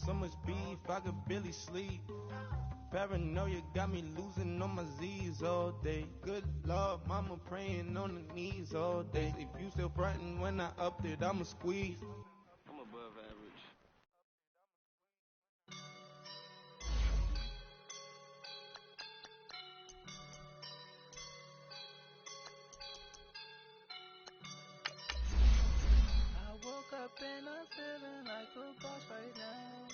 so much beef, I could barely sleep. Paranoia got me losing on my Z's all day. Good Lord, mama praying on the knees all day. If you still frontin' when I upped it, I'ma squeeze. I'm above average. I woke up and I'm feeling like a boss right now.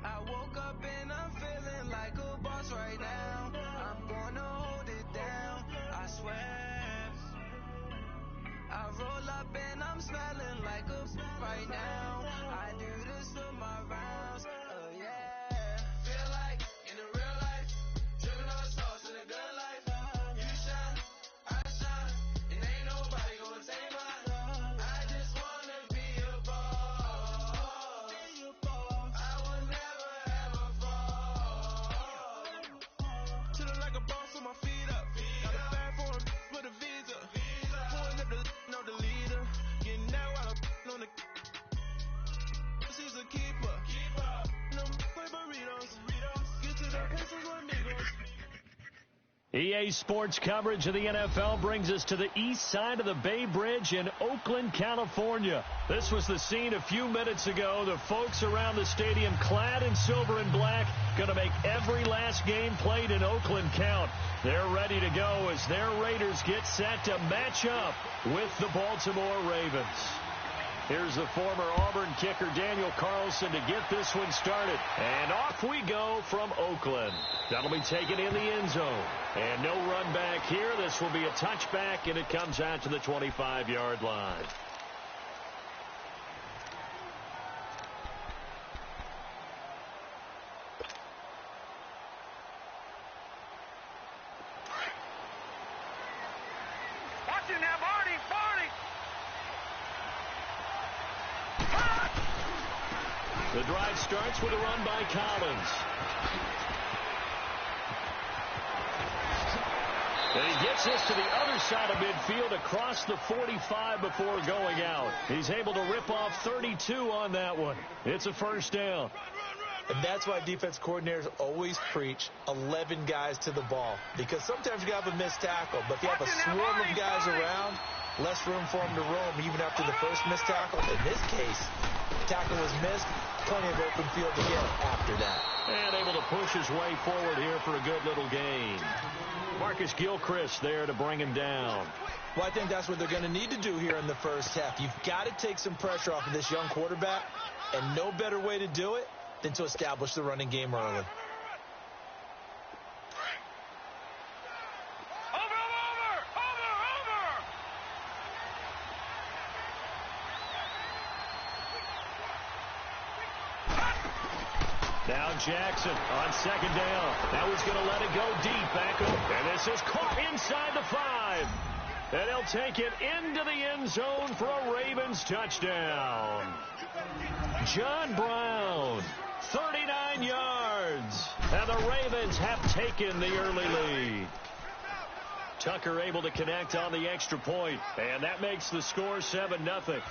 I woke up and I'm feeling like a boss right now. I'm gonna hold it down, I swear. I roll up and I'm smelling like a right now. I do this for my rounds, oh yeah. Feel like in the real life, dripping on sauce in a good life. You shine, I shine, and ain't nobody gonna take mine. I just wanna be a boss. I will never ever fall. Chillin' like a boss with my feet up. Got a bag for him with a visa. Pulling up the no the leader. Getting that while I'm on the. She's a keeper. No play burritos. Get to the pesos or amigos. EA Sports coverage of the NFL brings us to the east side of the Bay Bridge in Oakland, California. This was the scene a few minutes ago. The folks around the stadium clad in silver and black going to make every last game played in Oakland count. They're ready to go as their Raiders get set to match up with the Baltimore Ravens. Here's the former Auburn kicker Daniel Carlson to get this one started. And off we go from Oakland. That'll be taken in the end zone. And no run back here. This will be a touchback, and it comes out to the 25-yard line. Watching now, Barney. The drive starts with a run by Collins. And he gets this to the other side of midfield across the 45 before going out. He's able to rip off 32 on that one. It's a first down. And that's why defense coordinators always preach 11 guys to the ball. Because sometimes you have a missed tackle, but if you have a swarm of guys around, less room for them to roam even after the first missed tackle. In this case, tackle was missed, plenty of open field to get after that. And able to push his way forward here for a good little gain. Marcus Gilchrist there to bring him down. Well, I think that's what they're going to need to do here in the first half. You've got to take some pressure off of this young quarterback, and no better way to do it than to establish the running game early. Now Jackson on second down. Now he's going to let it go deep back up. And this is caught inside the 5. And he'll take it into the end zone for a Ravens touchdown. John Brown, 39 yards. And the Ravens have taken the early lead. Tucker able to connect on the extra point. And that makes the score 7-0.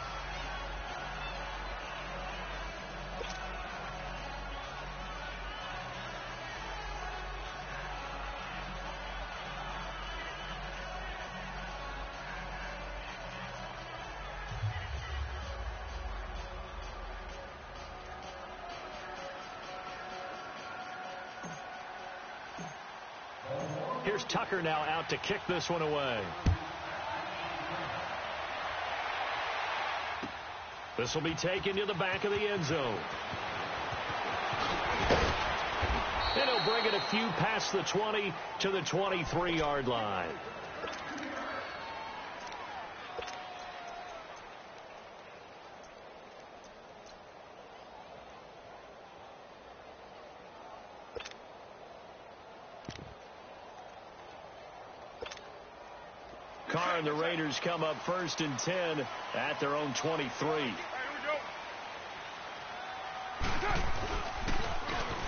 Here's Tucker now out to kick this one away. This will be taken to the back of the end zone. And he'll bring it a few past the 20 to the 23-yard line. Carr and the Raiders come up 1st and 10 at their own 23.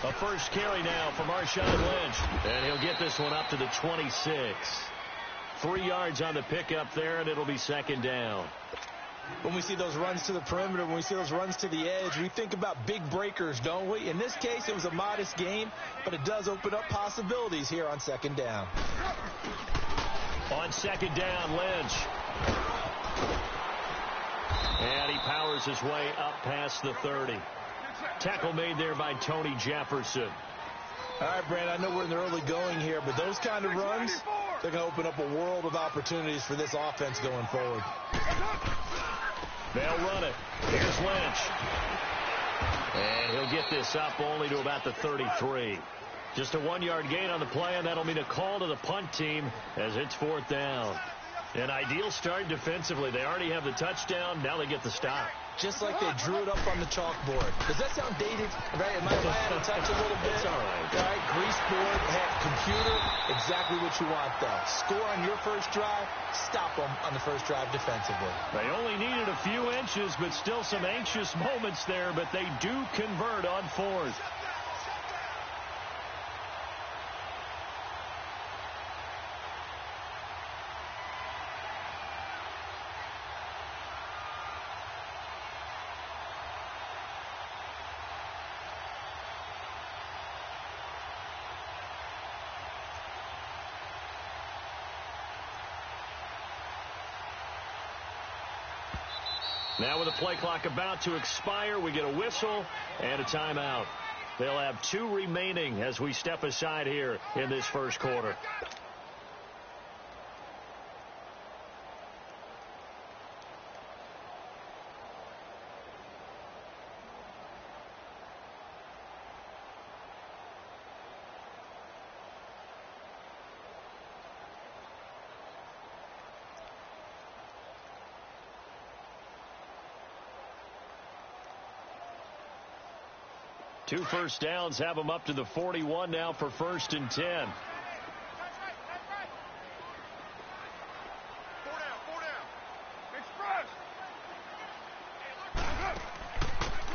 A first carry now for Marshawn Lynch. And he'll get this one up to the 26. 3 yards on the pickup there, and it'll be second down. when we see those runs to the perimeter, when we see those runs to the edge, we think about big breakers, don't we? In this case, it was a modest gain, but it does open up possibilities here on second down. On second down, Lynch. And he powers his way up past the 30. Tackle made there by Tony Jefferson. All right, Brand, I know we're in the early going here, but those kind of runs, they're going to open up a world of opportunities for this offense going forward. They'll run it. Here's Lynch. And he'll get this up only to about the 33. Just a 1-yard gain on the play, and that'll mean a call to the punt team as it's 4th down. An ideal start defensively. They already have the touchdown. Now they get the stop. Just like they drew it up on the chalkboard. Does that sound dated? Right? Am I out of touch a little bit? It's all right. All right, grease board, computer, exactly what you want, though. Score on your first drive, stop them on the first drive defensively. They only needed a few inches, but still some anxious moments there, but they do convert on 4th. Now with the play clock about to expire, we get a whistle and a timeout. They'll have 2 remaining as we step aside here in this first quarter. Two first downs have them up to the 41 now for 1st and 10.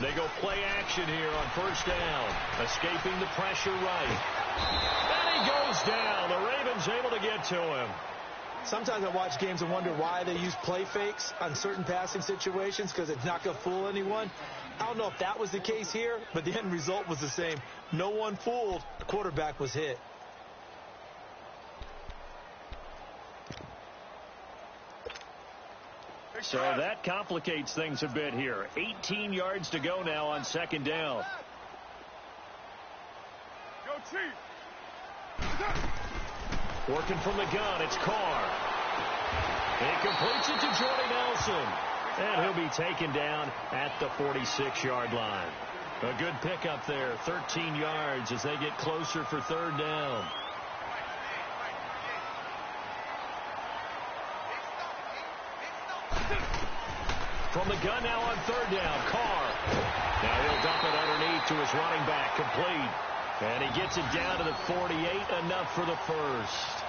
They go play action here on 1st down. Escaping the pressure right. And he goes down. The Ravens able to get to him. Sometimes I watch games and wonder why they use play fakes on certain passing situations, because it's not going to fool anyone. I don't know if that was the case here, but the end result was the same. No one fooled. The quarterback was hit. So that complicates things a bit here. 18 yards to go now on 2nd down. Go Chief. Working from the gun, it's Carr. He completes it to Jordy Nelson. And he'll be taken down at the 46-yard line. A good pickup there, 13 yards as they get closer for 3rd down. From the gun now on 3rd down, Carr. Now he'll dump it underneath to his running back, complete. And he gets it down to the 48, enough for the first.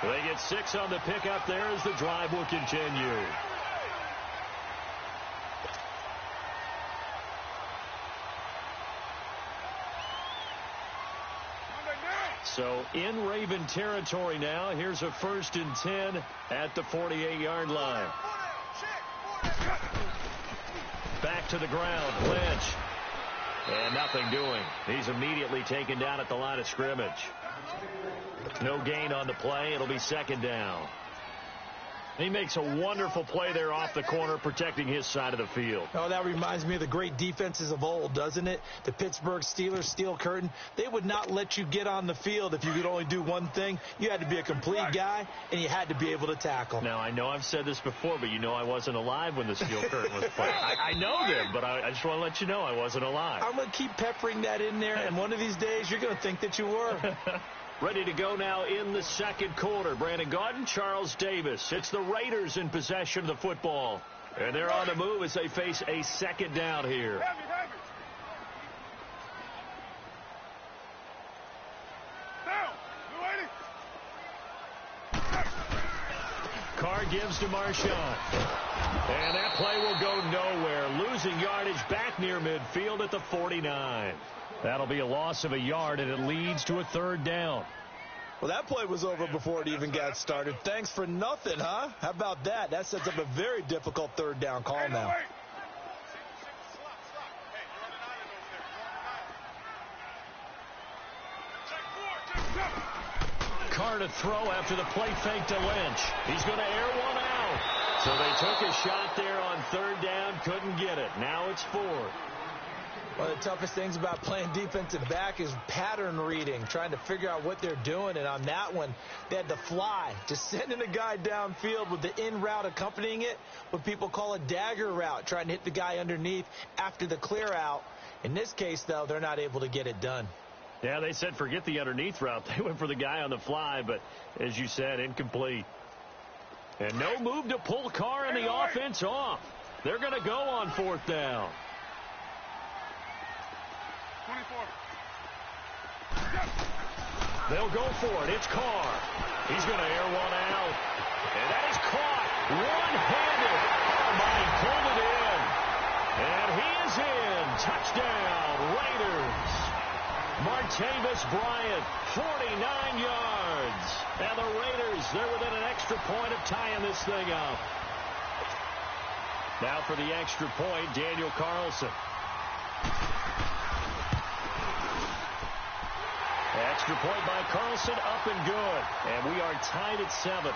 They get 6 on the pickup there as the drive will continue. So in Raven territory now. Here's a 1st and 10 at the 48-yard line. Back to the ground, Lynch. And nothing doing. He's immediately taken down at the line of scrimmage. No gain on the play. It'll be 2nd down. He makes a wonderful play there off the corner, protecting his side of the field. Oh, that reminds me of the great defenses of old, doesn't it? The Pittsburgh Steelers, Steel Curtain. They would not let you get on the field if you could only do one thing. You had to be a complete guy, and you had to be able to tackle. Now, I know I've said this before, but you know I wasn't alive when the Steel Curtain was played. I know them, but I just want to let you know I wasn't alive. I'm going to keep peppering that in there, and one of these days you're going to think that you were. Ready to go now in the 2nd quarter. Brandon Gaudin, Charles Davis. It's the Raiders in possession of the football. And they're on the move as they face a 2nd down here. Carr gives to Marshawn. And that play will go nowhere. Losing yardage back near midfield at the 49. That'll be a loss of a yard, and it leads to a 3rd down. Well, that play was over before it even got started. Thanks for nothing, huh? How about that? That sets up a very difficult third down call now. Carr to throw after the play fake to Lynch. He's going to air one out. So they took a shot there on third down, couldn't get it. Now it's 4. One of the toughest things about playing defensive back is pattern reading, trying to figure out what they're doing. And on that one, they had the fly, just sending a guy downfield with the in route accompanying it, what people call a dagger route, trying to hit the guy underneath after the clear out. In this case, though, they're not able to get it done. Yeah, they said forget the underneath route. They went for the guy on the fly, but as you said, incomplete. And no move to pull Carr and the offense off. They're going to go on 4th down. 24. They'll go for it. It's Carr. He's going to air one out. And that is caught one-handed. Oh, my, he pulled it in. And he is in. Touchdown, Raiders. Martavis Bryant, 49 yards. And the Raiders, they're within an extra point of tying this thing up. Now for the extra point, Daniel Carlson. Extra point by Carlson, up and good. And we are tied at 7.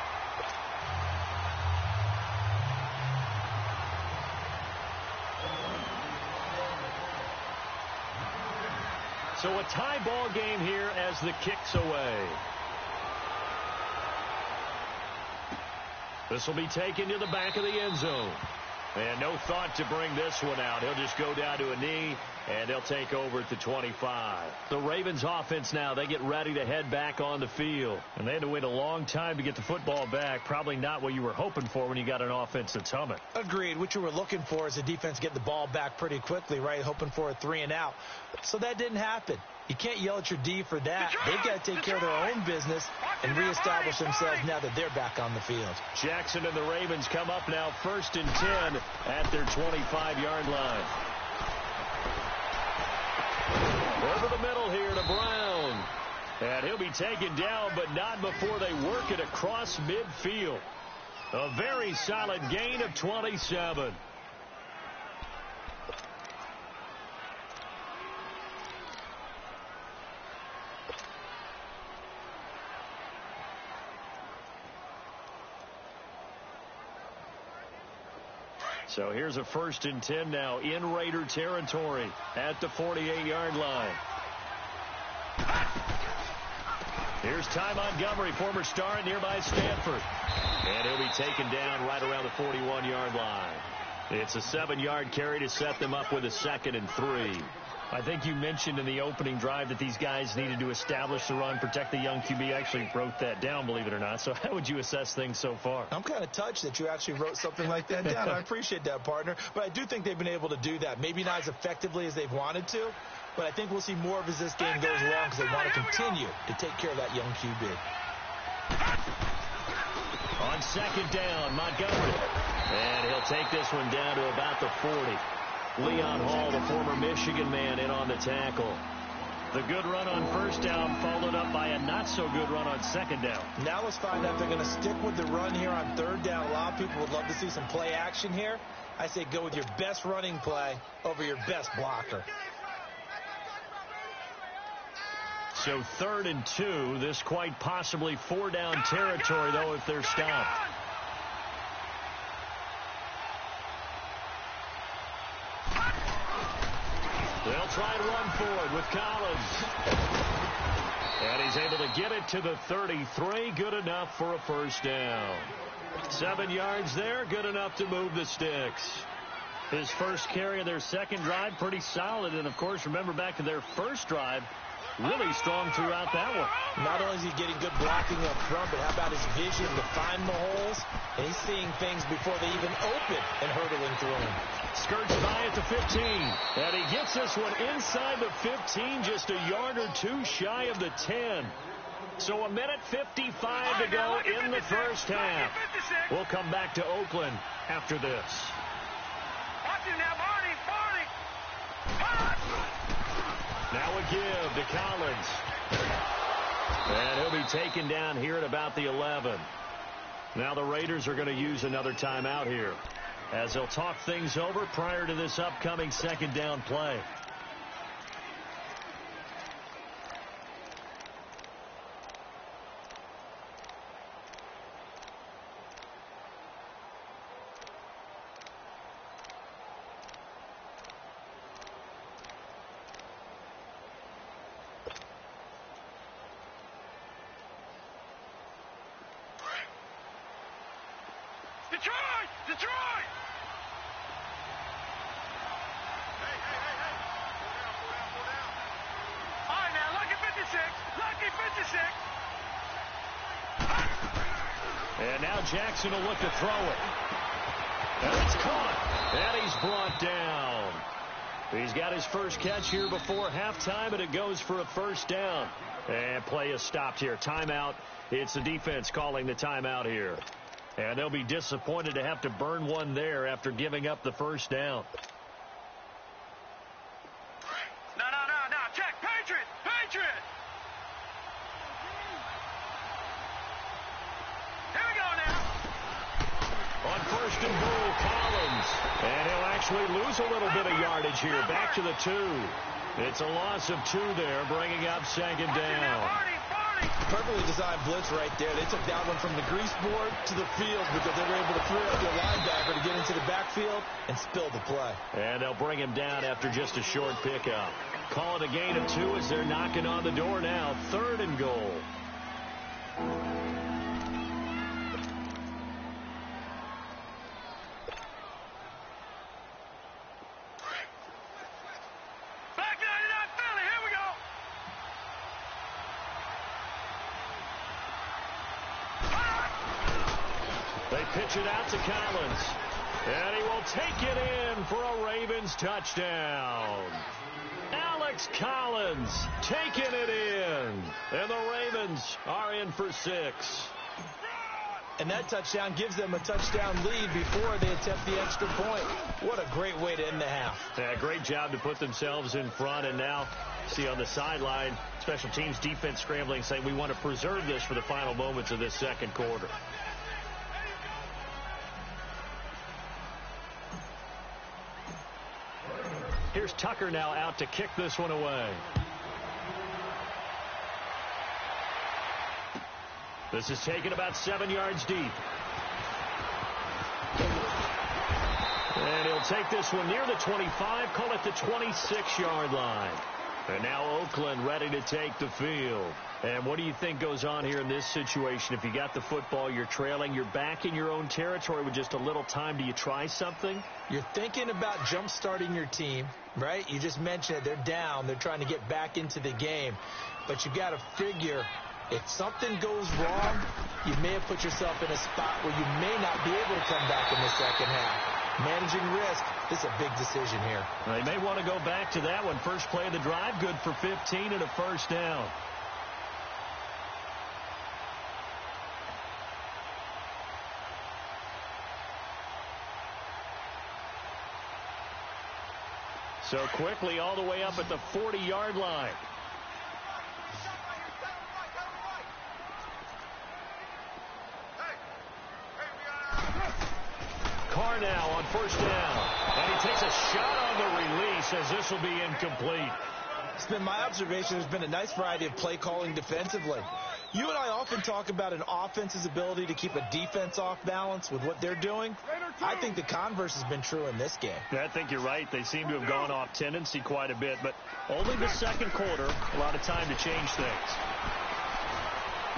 So a tie ball game here as the kick's away. This will be taken to the back of the end zone. And no thought to bring this one out. He'll just go down to a knee, and they'll take over at the 25. The Ravens offense now, they get ready to head back on the field. And they had to wait a long time to get the football back. Probably not what you were hoping for when you got an offense that's humming. Agreed. What you were looking for is the defense getting the ball back pretty quickly, right? Hoping for a 3 and out. So that didn't happen. You can't yell at your D for that. They've got to take care of their own business and reestablish themselves now that they're back on the field. Jackson and the Ravens come up now 1st and 10 at their 25-yard line. Over the middle here to Brown. And he'll be taken down, but not before they work it across midfield. A very solid gain of 27. So here's a 1st and 10 now in Raider territory at the 48-yard line. Here's Ty Montgomery, former star at nearby Stanford. And he'll be taken down right around the 41-yard line. It's a 7-yard carry to set them up with a 2nd and 3. I think you mentioned in the opening drive that these guys needed to establish the run, protect the young QB. I actually wrote that down, believe it or not. So how would you assess things so far? I'm kind of touched that you actually wrote something like that down. I appreciate that, partner. But I do think they've been able to do that. Maybe not as effectively as they've wanted to, but I think we'll see more of as this game goes along because they want to continue to take care of that young QB. On 2nd down, Montgomery. And he'll take this one down to about the 40. Leon Hall, the former Michigan man, in on the tackle. The good run on 1st down followed up by a not-so-good run on 2nd down. Now let's find out if they're going to stick with the run here on 3rd down. A lot of people would love to see some play action here. I say go with your best running play over your best blocker. So 3rd and 2. This quite possibly 4-down territory, though, if they're stopped. They'll try and run forward with Collins. And he's able to get it to the 33. Good enough for a 1st down. 7 yards there. Good enough to move the sticks. His first carry of their 2nd drive, pretty solid. And, of course, remember back to their 1st drive, really strong throughout that one. Not only is he getting good blocking up front, but how about his vision to find the holes? And he's seeing things before they even open and hurdling through them. Skirts by at the 15. And he gets this one inside the 15, just a yard or 2 shy of the 10. So a minute 55 to go in the 1st half. We'll come back to Oakland after this. Now a give to Collins. And he'll be taken down here at about the 11. Now the Raiders are going to use another timeout here, as they'll talk things over prior to this upcoming second down play. Detroit! Hey. Go down. All right, now, lucky 56. And now Jackson will look to throw it. And it's caught. And he's brought down. He's got his first catch here before halftime, and it goes for a first down. And play is stopped here. Timeout. It's the defense calling the timeout here. And they'll be disappointed to have to burn one there after giving up the first down. No. Check. Patriot. Here we go now. On first and goal, Collins. And he'll actually lose a little bit of yardage here. Back to the 2. It's a loss of 2 there, bringing up second down. Perfectly designed blitz right there. They took that one from the grease board to the field because they were able to free up their linebacker to get into the backfield and spill the play. And they'll bring him down after just a short pickup. Call it a gain of 2 as they're knocking on the door now. 3rd and goal. Pitch it out to Collins. And he will take it in for a Ravens touchdown. Alex Collins taking it in. And the Ravens are in for 6. And that touchdown gives them a touchdown lead before they attempt the extra point. What a great way to end the half. Yeah, great job to put themselves in front. And now, see on the sideline, special teams defense scrambling, saying we want to preserve this for the final moments of this second quarter. Here's Tucker now out to kick this one away. This is taken about 7 yards deep. And he'll take this one near the 25, call it the 26-yard line. And now Oakland ready to take the field. And what do you think goes on here in this situation? If you got the football, you're trailing, you're back in your own territory with just a little time. Do you try something? You're thinking about jump-starting your team, right? You just mentioned it. They're down. They're trying to get back into the game. But you got to figure if something goes wrong, you may have put yourself in a spot where you may not be able to come back in the second half. Managing risk, this is a big decision here. They may want to go back to that one. First play of the drive, good for 15 and a first down. So quickly all the way up at the 40-yard line. Carr now on first down. And he takes a shot on the release as this will be incomplete. It's been my observation. There's been a nice variety of play calling defensively. You and I often talk about an offense's ability to keep a defense off balance with what they're doing. I think the converse has been true in this game. I think you're right. They seem to have gone off tendency quite a bit, but only the second quarter, a lot of time to change things.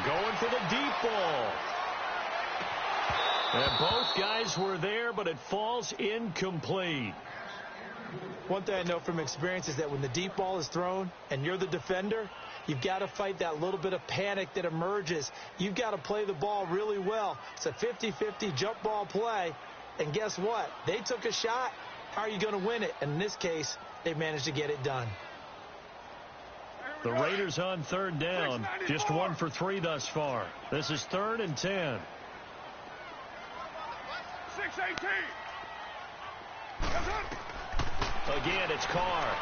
Going for the deep ball. And both guys were there, but it falls incomplete. One thing I know from experience is that when the deep ball is thrown and you're the defender, you've got to fight that little bit of panic that emerges. You've got to play the ball really well. It's a 50-50 jump ball play. And guess what? They took a shot. How are you going to win it? And in this case, they managed to get it done. The Raiders on third down. Just 1 for 3 thus far. This is 3rd and 10. 6-18. Again, it's Carr.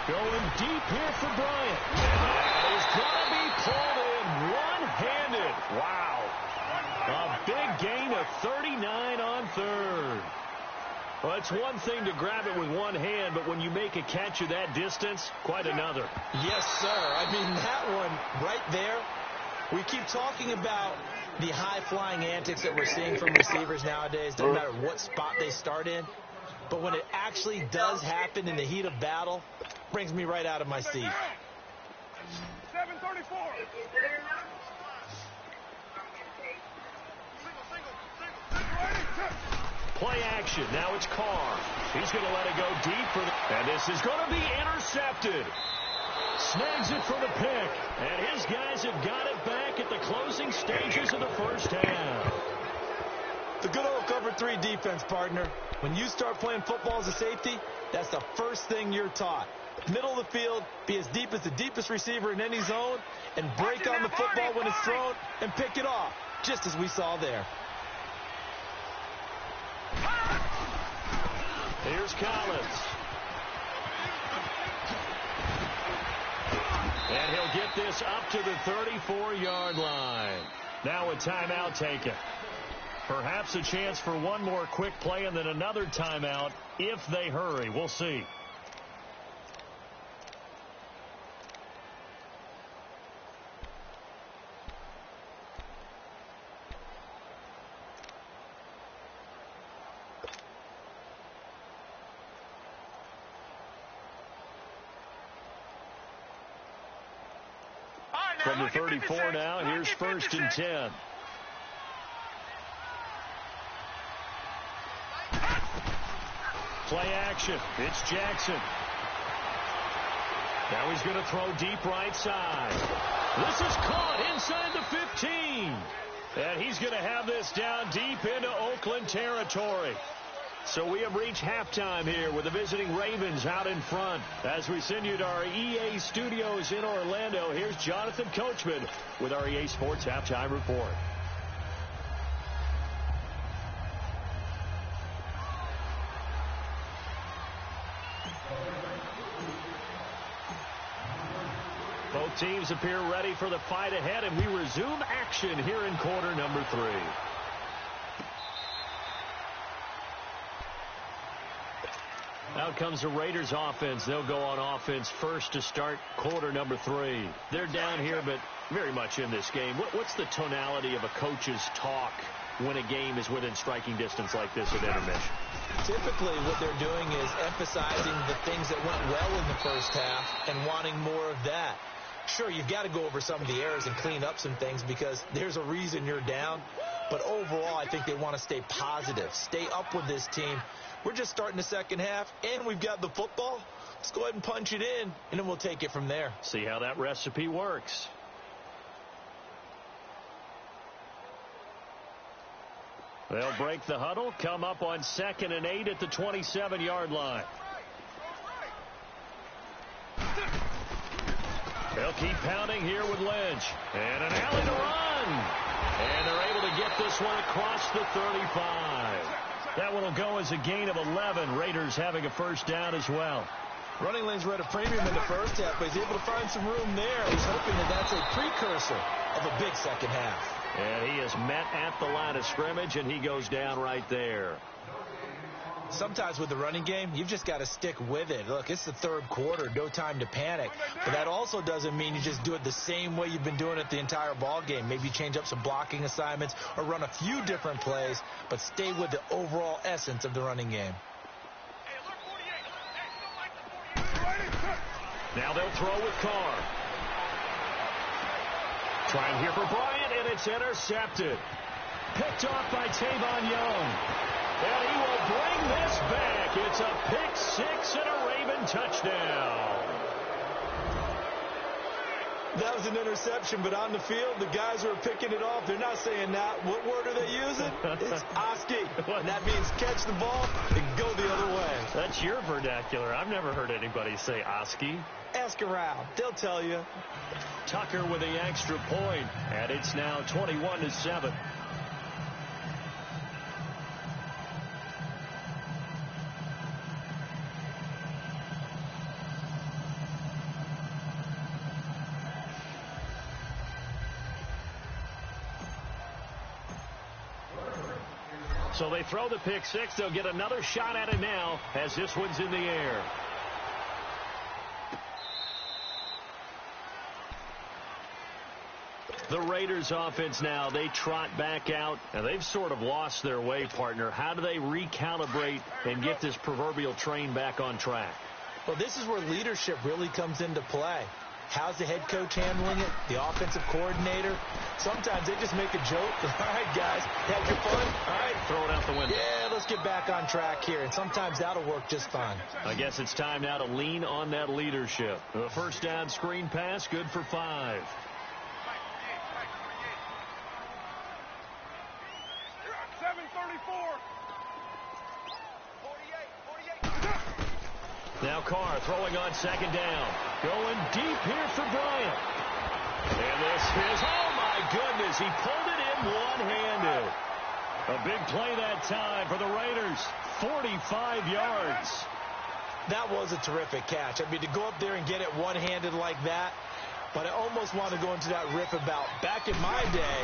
Going deep here for Bryant. And he's going to be pulled in one-handed. Wow. A big gain of 39 on third. Well, it's one thing to grab it with one hand, but when you make a catch of that distance, quite another. Yes, sir. I mean, that one right there, we keep talking about the high-flying antics that we're seeing from receivers nowadays. Doesn't matter what spot they start in. But when it actually does happen in the heat of battle, it brings me right out of my seat. 734. Play action. Now it's Carr. He's going to let it go deep for the... And this is going to be intercepted. Snags it for the pick. And his guys have got it back at the closing stages of the first half. The good old cover 3 defense, partner. When you start playing football as a safety, that's the first thing you're taught. Middle of the field, be as deep as the deepest receiver in any zone, and break on the football when it's thrown and pick it off, just as we saw there. Here's Collins. And he'll get this up to the 34-yard line. Now a timeout taken. Perhaps a chance for one more quick play and then another timeout if they hurry. We'll see. From the 34 now, here's 1st and 10. Play action. It's Jackson. Now he's going to throw deep right side. This is caught inside the 15. And he's going to have this down deep into Oakland territory. So we have reached halftime here with the visiting Ravens out in front. As we send you to our EA studios in Orlando, here's Jonathan Coachman with our EA Sports Halftime Report. Both teams appear ready for the fight ahead, and we resume action here in quarter number 3. Out comes the Raiders offense. They'll go on offense first to start quarter number 3. They're down here, but very much in this game. What's the tonality of a coach's talk when a game is within striking distance like this at intermission? Typically, what they're doing is emphasizing the things that went well in the first half and wanting more of that. Sure, you've got to go over some of the errors and clean up some things because there's a reason you're down. But overall, I think they want to stay positive, stay up with this team. We're just starting the second half, and we've got the football. Let's go ahead and punch it in, and then we'll take it from there. See how that recipe works. They'll break the huddle, come up on 2nd and 8 at the 27-yard line. They'll keep pounding here with Lynch. And an alley to run. And they're able to get this one across the 35. That one will go as a gain of 11. Raiders having a first down as well. Running lanes were at a premium in the first half, but he's able to find some room there. He's hoping that that's a precursor of a big second half. And he is met at the line of scrimmage, and he goes down right there. Sometimes with the running game, you've just got to stick with it. Look, it's the third quarter, no time to panic. But that also doesn't mean you just do it the same way you've been doing it the entire ball game. Maybe change up some blocking assignments or run a few different plays, but stay with the overall essence of the running game. Now they'll throw with Carr. Trying here for Bryant, and it's intercepted. Picked off by Tavon Young. And he will bring this back. It's a pick six and a Raven touchdown. That was an interception, but on the field, the guys who are picking it off, they're not saying that. What word are they using? It's Oski. And that means catch the ball and go the other way. That's your vernacular. I've never heard anybody say Oski. Ask around. They'll tell you. Tucker with the extra point, and it's now 21-7. So they throw the pick six. They'll get another shot at it now as this one's in the air. The Raiders offense now, they trot back out, and they've sort of lost their way, partner. How do they recalibrate and get this proverbial train back on track? Well, this is where leadership really comes into play. How's the head coach handling it? The offensive coordinator? Sometimes they just make a joke. All right, guys, had your fun? All right, throw it out the window. Yeah, let's get back on track here. And sometimes that'll work just fine. I guess it's time now to lean on that leadership. The first down screen pass, good for 5. Now Carr throwing on second down. Going deep here for Bryant. And this is, oh my goodness, he pulled it in one-handed. A big play that time for the Raiders. 45 yards. That was a terrific catch. I mean, to go up there and get it one-handed like that, but I almost want to go into that riff about back in my day,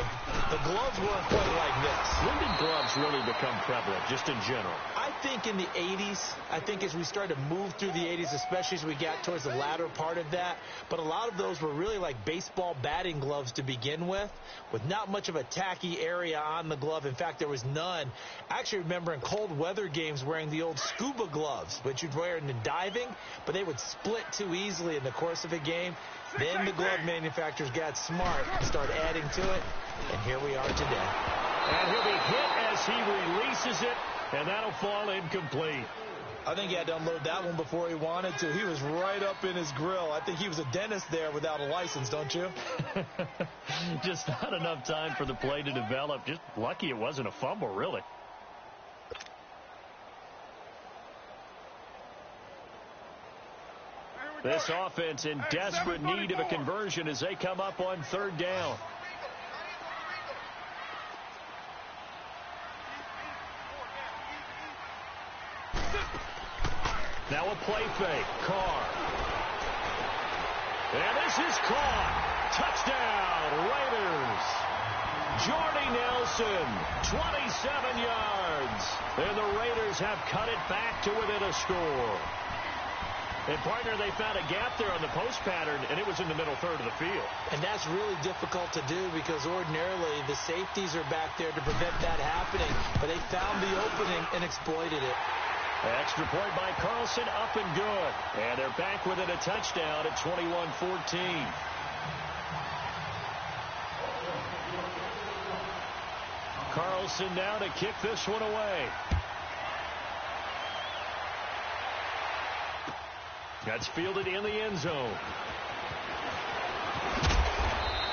the gloves weren't quite like this. When did gloves really become prevalent, just in general? I think in the 80s. I think as we started to move through the 80s, especially as we got towards the latter part of that. But a lot of those were really like baseball batting gloves to begin with not much of a tacky area on the glove. In fact, there was none. I actually remember in cold weather games wearing the old scuba gloves, which you'd wear in the diving, but they would split too easily in the course of a game. Then the glove manufacturers got smart and started adding to it, and here we are today. And he'll be hit as he releases it, and that'll fall incomplete. I think he had to unload that one before he wanted to. He was right up in his grill. I think he was a dentist there without a license, don't you? Just not enough time for the play to develop. Just lucky it wasn't a fumble, really. This offense in desperate need of a conversion as they come up on third down. Now a play fake. Carr. And this is caught. Touchdown, Raiders. Jordy Nelson, 27 yards. And the Raiders have cut it back to within a score. And, partner, they found a gap there on the post pattern, and it was in the middle third of the field. And that's really difficult to do because ordinarily the safeties are back there to prevent that happening. But they found the opening and exploited it. Extra point by Carlson, up and good. And they're back within a touchdown at 21-14. Carlson now to kick this one away. That's fielded in the end zone.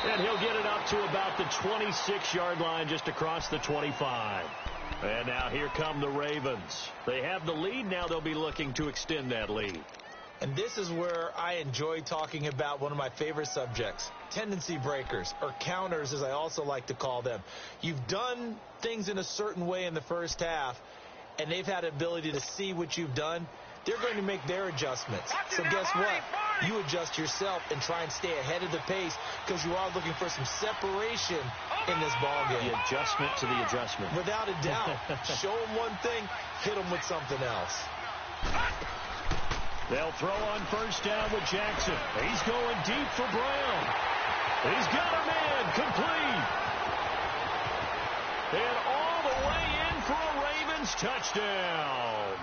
And he'll get it up to about the 26-yard line, just across the 25. And now here come the Ravens. They have the lead. Now they'll be looking to extend that lead. And this is where I enjoy talking about one of my favorite subjects, tendency breakers, or counters, as I also like to call them. You've done things in a certain way in the first half, and they've had the ability to see what you've done. They're going to make their adjustments. So guess what? You adjust yourself and try and stay ahead of the pace because you are looking for some separation in this ballgame. The adjustment to the adjustment. Without a doubt. Show them one thing, hit them with something else. They'll throw on first down with Jackson. He's going deep for Brown. He's got a man complete. And all the way in for a Ravens touchdown.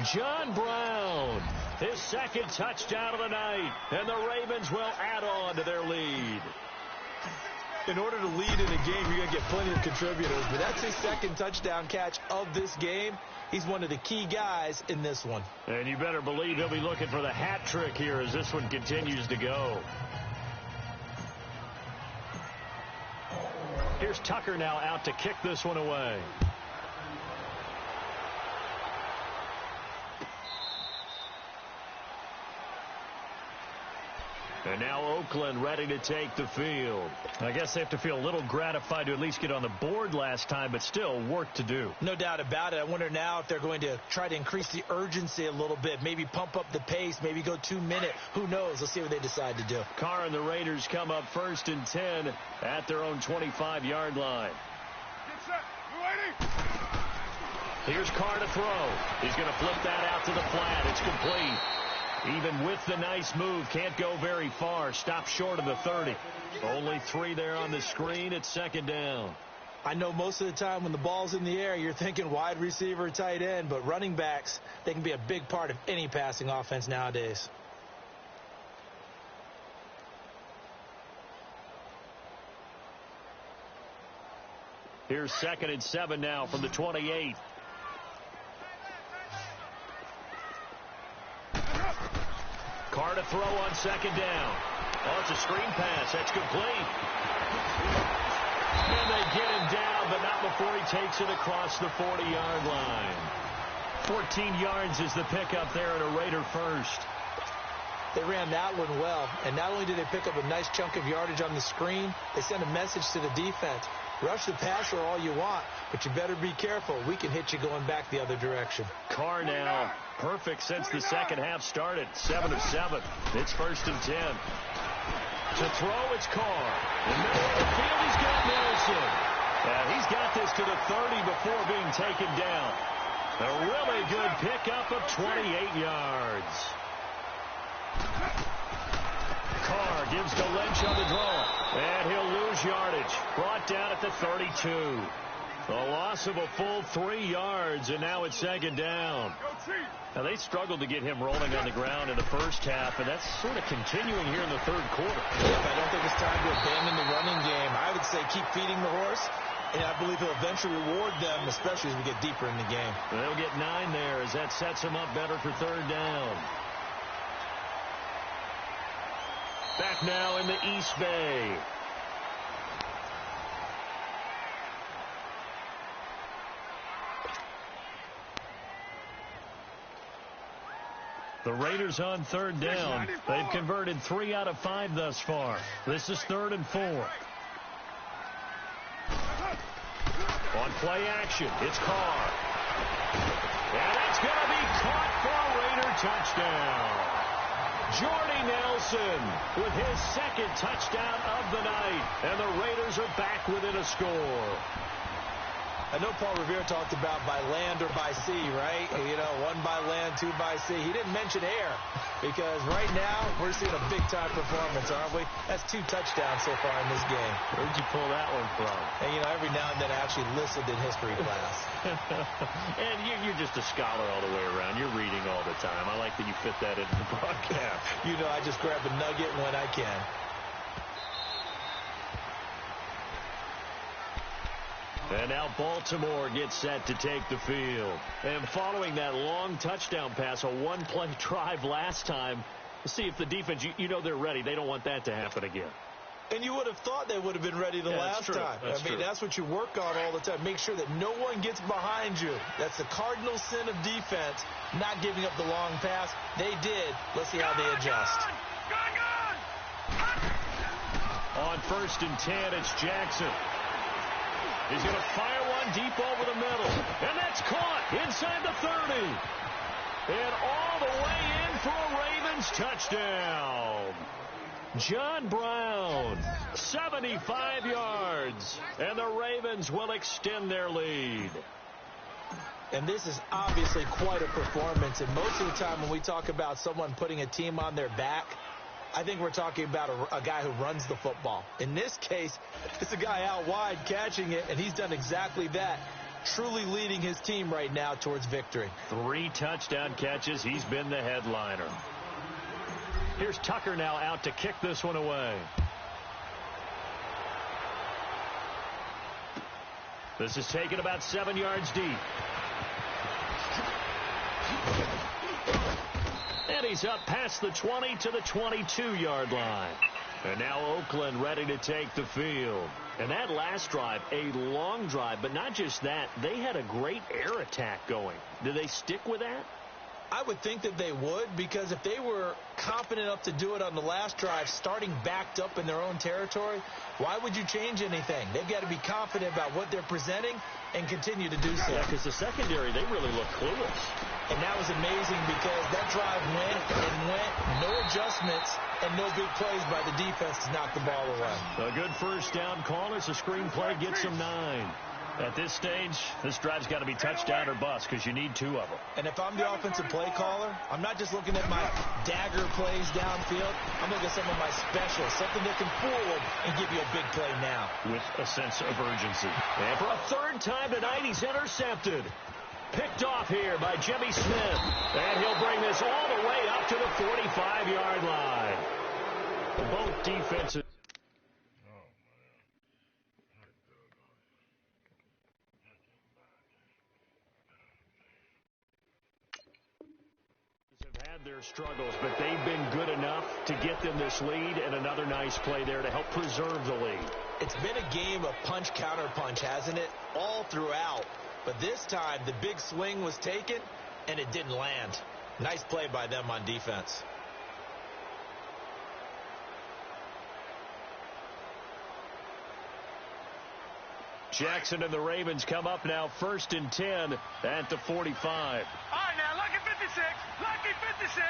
John Brown, his second touchdown of the night, and the Ravens will add on to their lead. In order to lead in a game, you're going to get plenty of contributors, but that's his second touchdown catch of this game. He's one of the key guys in this one. And you better believe he'll be looking for the hat trick here as this one continues to go. Here's Tucker now out to kick this one away. And now Oakland ready to take the field. I guess they have to feel a little gratified to at least get on the board last time, but still work to do. No doubt about it. I wonder now if they're going to try to increase the urgency a little bit, maybe pump up the pace, maybe go 2 minute. Who knows? Let's see what they decide to do. Carr and the Raiders come up 1st and 10 at their own 25-yard line. Get set. You ready? Here's Carr to throw. He's going to flip that out to the flat. It's complete. Even with the nice move, can't go very far. Stopped short of the 30. Only 3 there on the screen. It's second down. I know most of the time when the ball's in the air, you're thinking wide receiver, tight end, but running backs, they can be a big part of any passing offense nowadays. Here's 2nd and 7 now from the 28. Carr to throw on 2nd down. Oh, it's a screen pass. That's complete. And they get him down, but not before he takes it across the 40-yard line. 14 yards is the pickup there at a Raider first. They ran that one well, and not only did they pick up a nice chunk of yardage on the screen, they sent a message to the defense. Rush the passer all you want, but you better be careful. We can hit you going back the other direction. Carr now perfect since the second half started. 7 of 7. It's 1st and 10. To throw, it's Carr. In the middle of the field, he's got Nelson. He's got this to the 30 before being taken down. A really good pickup of 28 yards. Carr gives to Lynch on the draw. And he'll lose yardage. Brought down at the 32. A loss of a full 3 yards, and now it's second down. Now, they struggled to get him rolling on the ground in the first half, and that's sort of continuing here in the third quarter. Yep, I don't think it's time to abandon the running game. I would say keep feeding the horse, and I believe he'll eventually reward them, especially as we get deeper in the game. They'll get 9 there as that sets them up better for third down. Back now in the East Bay. The Raiders on third down. They've converted 3 out of 5 thus far. This is 3rd and 4. On play action, it's Carr. And it's going to be caught for a Raider touchdown. Jordy Nelson with his 2nd touchdown of the night. And the Raiders are back within a score. I know Paul Revere talked about by land or by sea, right? You know, 1 by land, 2 by sea. He didn't mention air because right now we're seeing a big-time performance, aren't we? That's 2 touchdowns so far in this game. Where'd you pull that one from? And, you know, every now and then I actually listened in history class. And you're just a scholar all the way around. You're reading all the time. I like that you fit that into the broadcast. You know, I just grab a nugget when I can. And now Baltimore gets set to take the field. And following that long touchdown pass, a 1-play drive last time, see if the defense, you know they're ready. They don't want that to happen again. And you would have thought they would have been ready the last time. That's what you work on all the time. Make sure that no one gets behind you. That's the cardinal sin of defense, not giving up the long pass. They did. Let's see how they adjust. On 1st and 10, it's Jackson. He's going to fire one deep over the middle. And that's caught inside the 30. And all the way in for a Ravens touchdown. John Brown, 75 yards. And the Ravens will extend their lead. And this is obviously quite a performance. And most of the time when we talk about someone putting a team on their back, I think we're talking about a guy who runs the football. In this case, it's a guy out wide catching it, and he's done exactly that, truly leading his team right now towards victory. 3 touchdown catches. He's been the headliner. Here's Tucker now out to kick this one away. This is taken about 7 yards deep. And he's up past the 20 to the 22-yard line. And now Oakland ready to take the field. And that last drive, a long drive, but not just that. They had a great air attack going. Do they stick with that? I would think that they would, because if they were confident enough to do it on the last drive, starting backed up in their own territory, why would you change anything? They've got to be confident about what they're presenting and continue to do so. Yeah, because the secondary, they really look clueless. And that was amazing because that drive went and went, no adjustments, and no big plays by the defense to knock the ball away. A good first down call as the screen play gets them 9. At this stage, this drive's got to be touchdown or bust because you need 2 of them. And if I'm the offensive play caller, I'm not just looking at my dagger plays downfield. I'm looking at some of my specials, something that can forward and give you a big play now. With a sense of urgency. And for a 3rd time tonight, he's intercepted. Picked off here by Jimmy Smith. And he'll bring this all the way up to the 45-yard line. Both defenses. Have had their struggles, but they've been good enough to get them this lead, and another nice play there to help preserve the lead. It's been a game of punch-counter-punch, hasn't it? All throughout. But this time, the big swing was taken, and it didn't land. Nice play by them on defense. Jackson and the Ravens come up now 1st and 10 at the 45. All right, now, lucky 56. Lucky 56.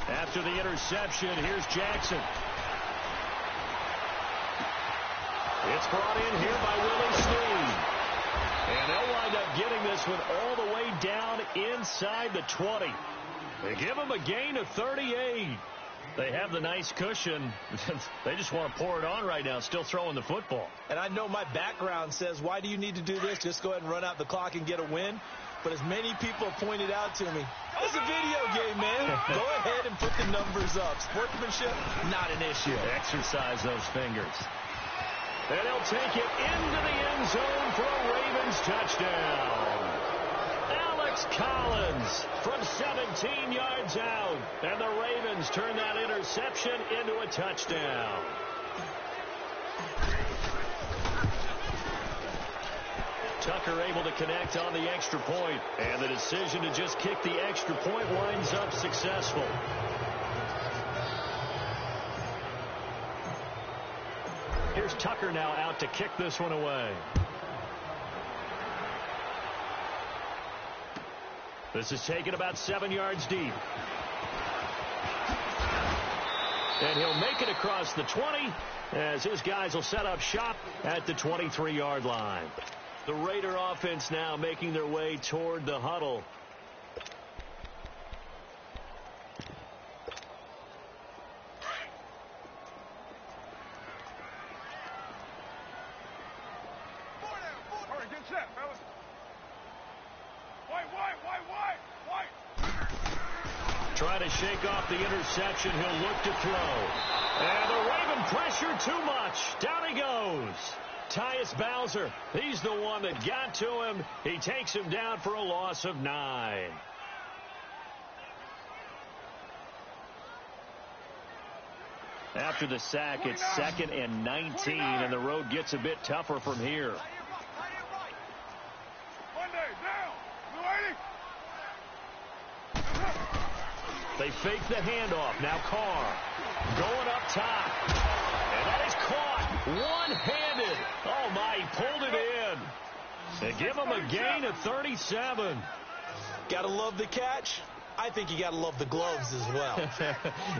After the interception, here's Jackson. It's brought in here by Willie Snead. And they'll wind up getting this one all the way down inside the 20. They give them a gain of 38. They have the nice cushion. They just want to pour it on right now, still throwing the football. And I know my background says, why do you need to do this? Just go ahead and run out the clock and get a win. But as many people have pointed out to me, it's a video game, man. Go ahead and put the numbers up. Sportsmanship, not an issue. Exercise those fingers. And he'll take it into the end zone for a Ravens touchdown. Alex Collins from 17 yards out. And the Ravens turn that interception into a touchdown. Tucker able to connect on the extra point. And the decision to just kick the extra point winds up successful. Here's Tucker now out to kick this one away. This is taken about 7 yards deep. And he'll make it across the 20 as his guys will set up shop at the 23-yard line. The Raider offense now making their way toward the huddle. Trying to shake off the interception. He'll look to throw. And the Raven pressure too much. Down he goes. Tyus Bowser, he's the one that got to him. He takes him down for a loss of 9. After the sack, it's 2nd and 19, and the road gets a bit tougher from here. They fake the handoff. Now Carr going up top. And that is caught one-handed. Oh, my, he pulled it in. They give him a gain of 37. Got to love the catch. I think you got to love the gloves as well.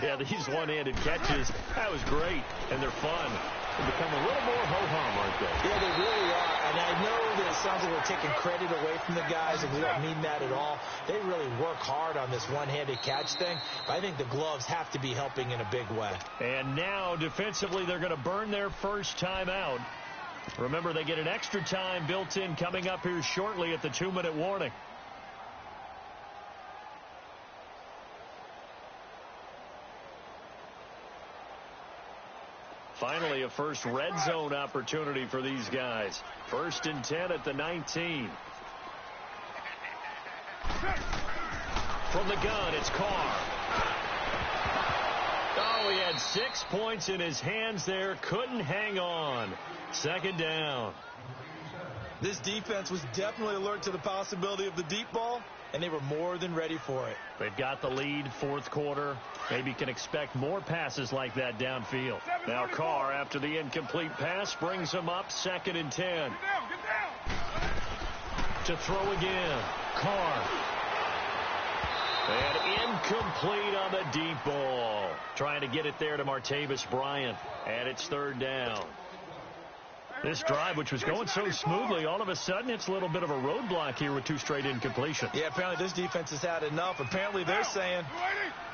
Yeah, these one-handed catches, that was great, and they're fun. They become a little more ho-hum, aren't they? Yeah, they really are. And I know that it sounds like we're taking credit away from the guys, and we don't mean that at all. They really work hard on this one-handed catch thing. But I think the gloves have to be helping in a big way. And now, defensively, they're going to burn their first time out. Remember, they get an extra time built in coming up here shortly at the 2-minute warning. Finally, a first red zone opportunity for these guys. 1st and 10 at the 19. From the gun, it's Carr. Oh, he had 6 points in his hands there. Couldn't hang on. 2nd down. This defense was definitely alert to the possibility of the deep ball, and they were more than ready for it. They've got the lead, 4th quarter. Maybe can expect more passes like that downfield. Now Carr, after the incomplete pass, brings him up 2nd and 10. Get down. To throw again. Carr. And incomplete on the deep ball. Trying to get it there to Martavis Bryant. And it's 3rd down. This drive, which was going so smoothly, all of a sudden it's a little bit of a roadblock here with 2 straight incompletions. Yeah, apparently this defense has had enough. Apparently they're saying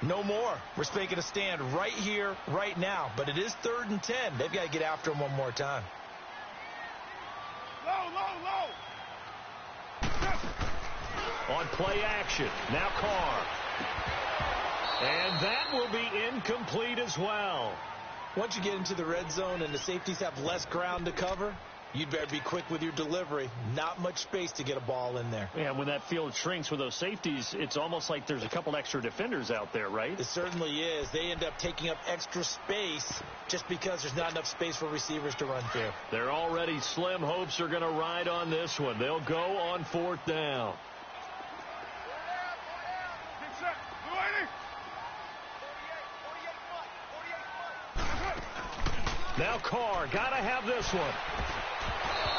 no more. We're making a stand right here, right now. But it is 3rd and 10. They've got to get after him one more time. On play action, now Carr. And that will be incomplete as well. Once you get into the red zone and the safeties have less ground to cover, you'd better be quick with your delivery. Not much space to get a ball in there. Yeah, when that field shrinks with those safeties, it's almost like there's a couple extra defenders out there, right? It certainly is. They end up taking up extra space just because there's not enough space for receivers to run through. Their already slim hopes are going to ride on this one. They'll go on 4th down. Now Carr, got to have this one.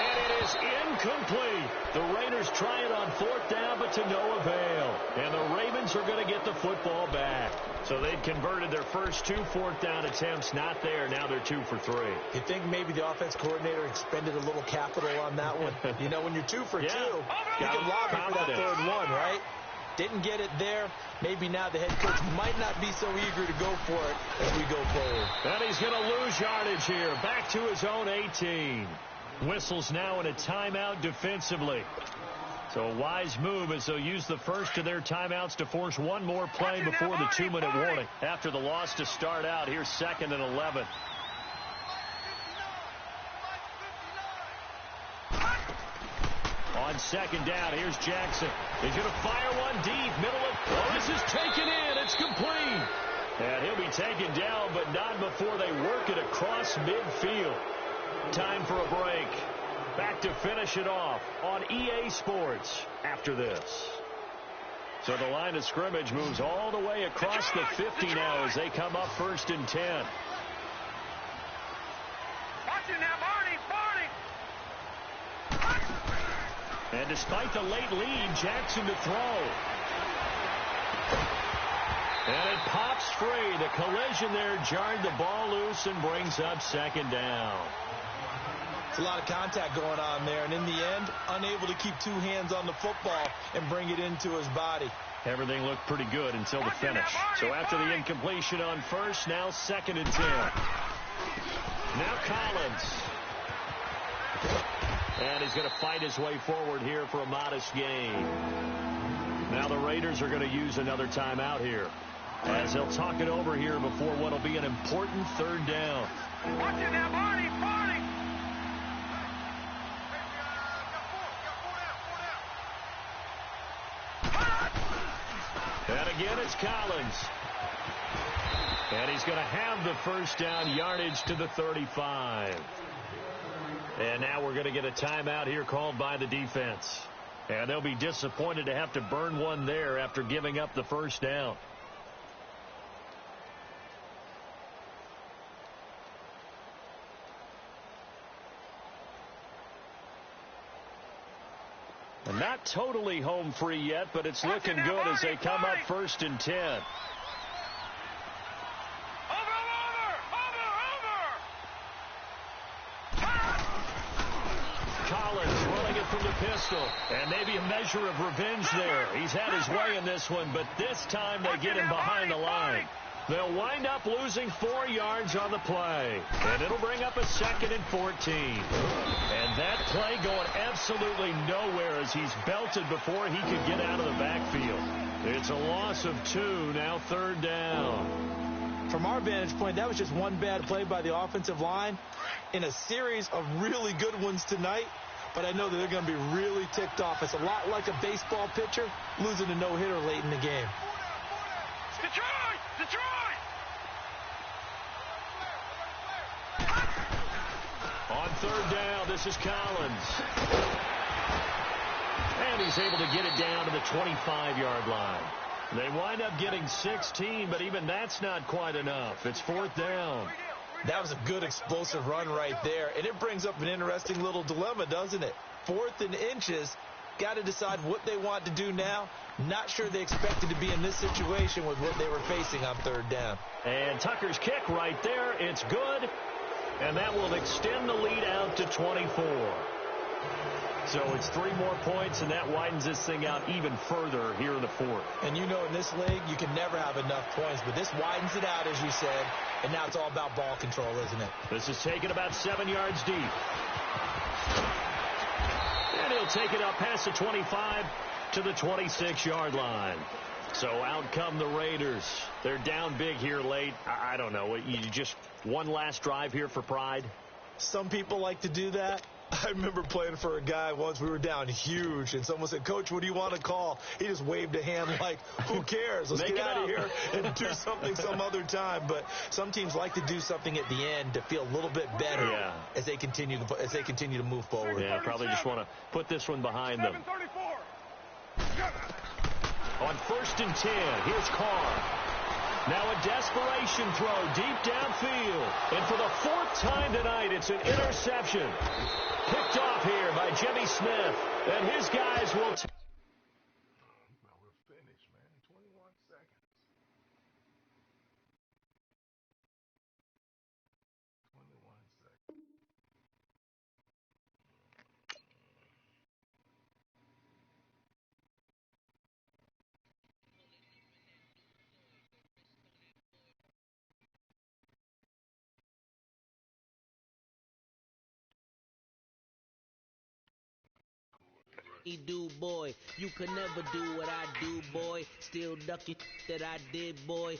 And it is incomplete. The Raiders try it on 4th down, but to no avail. And the Ravens are going to get the football back. So they'd converted their first 2 4th down attempts. Not there. Now they're 2 for 3. You think maybe the offense coordinator expended a little capital on that one? You know, when you're 2 for 2, you can lobby for that 3rd one, right? Didn't get it there. Maybe now the head coach might not be so eager to go for it as we go forward. And he's going to lose yardage here. Back to his own 18. Whistles now in a timeout defensively. So a wise move as they'll use the first of their timeouts to force one more play before the 2-minute warning. After the loss to start out, here's 2nd and 11. On 2nd down, here's Jackson. He's going to fire one deep, middle of... Oh, this is taken in. It's complete. And he'll be taken down, but not before they work it across midfield. Time for a break. Back to finish it off on EA Sports after this. So the line of scrimmage moves all the way across the 50 now as they come up 1st and 10. Watch it now, Barney. And despite the late lead, Jackson to throw. And it pops free. The collision there jarred the ball loose and brings up 2nd down. It's a lot of contact going on there, and in the end, unable to keep 2 hands on the football and bring it into his body. Everything looked pretty good until the finish. So after the incompletion on 1st, now 2nd and 10. Now Collins. And he's going to fight his way forward here for a modest gain. Now the Raiders are going to use another timeout here, as they'll talk it over here before what will be an important 3rd down. Watch it now, Barney. And again, it's Collins. And he's going to have the 1st down, yardage to the 35. And now we're going to get a timeout here called by the defense. And they'll be disappointed to have to burn one there after giving up the 1st down. And not totally home free yet, but it's looking good as they come up 1st and 10. Collins running it from the pistol. And maybe a measure of revenge there. He's had his way in this one, but this time they get him behind the line. They'll wind up losing 4 yards on the play. And it'll bring up a 2nd and 14. And that play going absolutely nowhere as he's belted before he could get out of the backfield. It's a loss of 2, now 3rd down. From our vantage point, that was just one bad play by the offensive line in a series of really good ones tonight. But I know that they're going to be really ticked off. It's a lot like a baseball pitcher losing a no-hitter late in the game. Detroit! On 3rd down, this is Collins. And he's able to get it down to the 25-yard line. They wind up getting 16, but even that's not quite enough. It's 4th down. That was a good explosive run right there. And it brings up an interesting little dilemma, doesn't it? 4th and inches. Got to decide what they want to do now. Not sure they expected to be in this situation with what they were facing on 3rd down. And Tucker's kick right there. It's good. And that will extend the lead out to 24. So it's 3 more points, and that widens this thing out even further here in the fourth. And you know, in this league, you can never have enough points, but this widens it out, as you said, and now it's all about ball control, isn't it? This is taken about 7 yards deep. And he'll take it up past the 25 to the 26-yard line. So out come the Raiders. They're down big here late. I don't know. You just one last drive here for pride? Some people like to do that. I remember playing for a guy once. We were down huge, and someone said, "Coach, what do you want to call?" He just waved a hand like, who cares? Let's get out of here and do something some other time. But some teams like to do something at the end to feel a little bit better as they continue to move forward. Yeah, probably just want to put this one behind them. On 1st and 10, here's Carr. Now a desperation throw deep downfield. And for the 4th time tonight, it's an interception. Picked off here by Jimmy Smith. And his guys will... We're finished, man. 21 seconds. 21 seconds. Do boy, you could never do what I do, boy. Still ducking that I did, boy.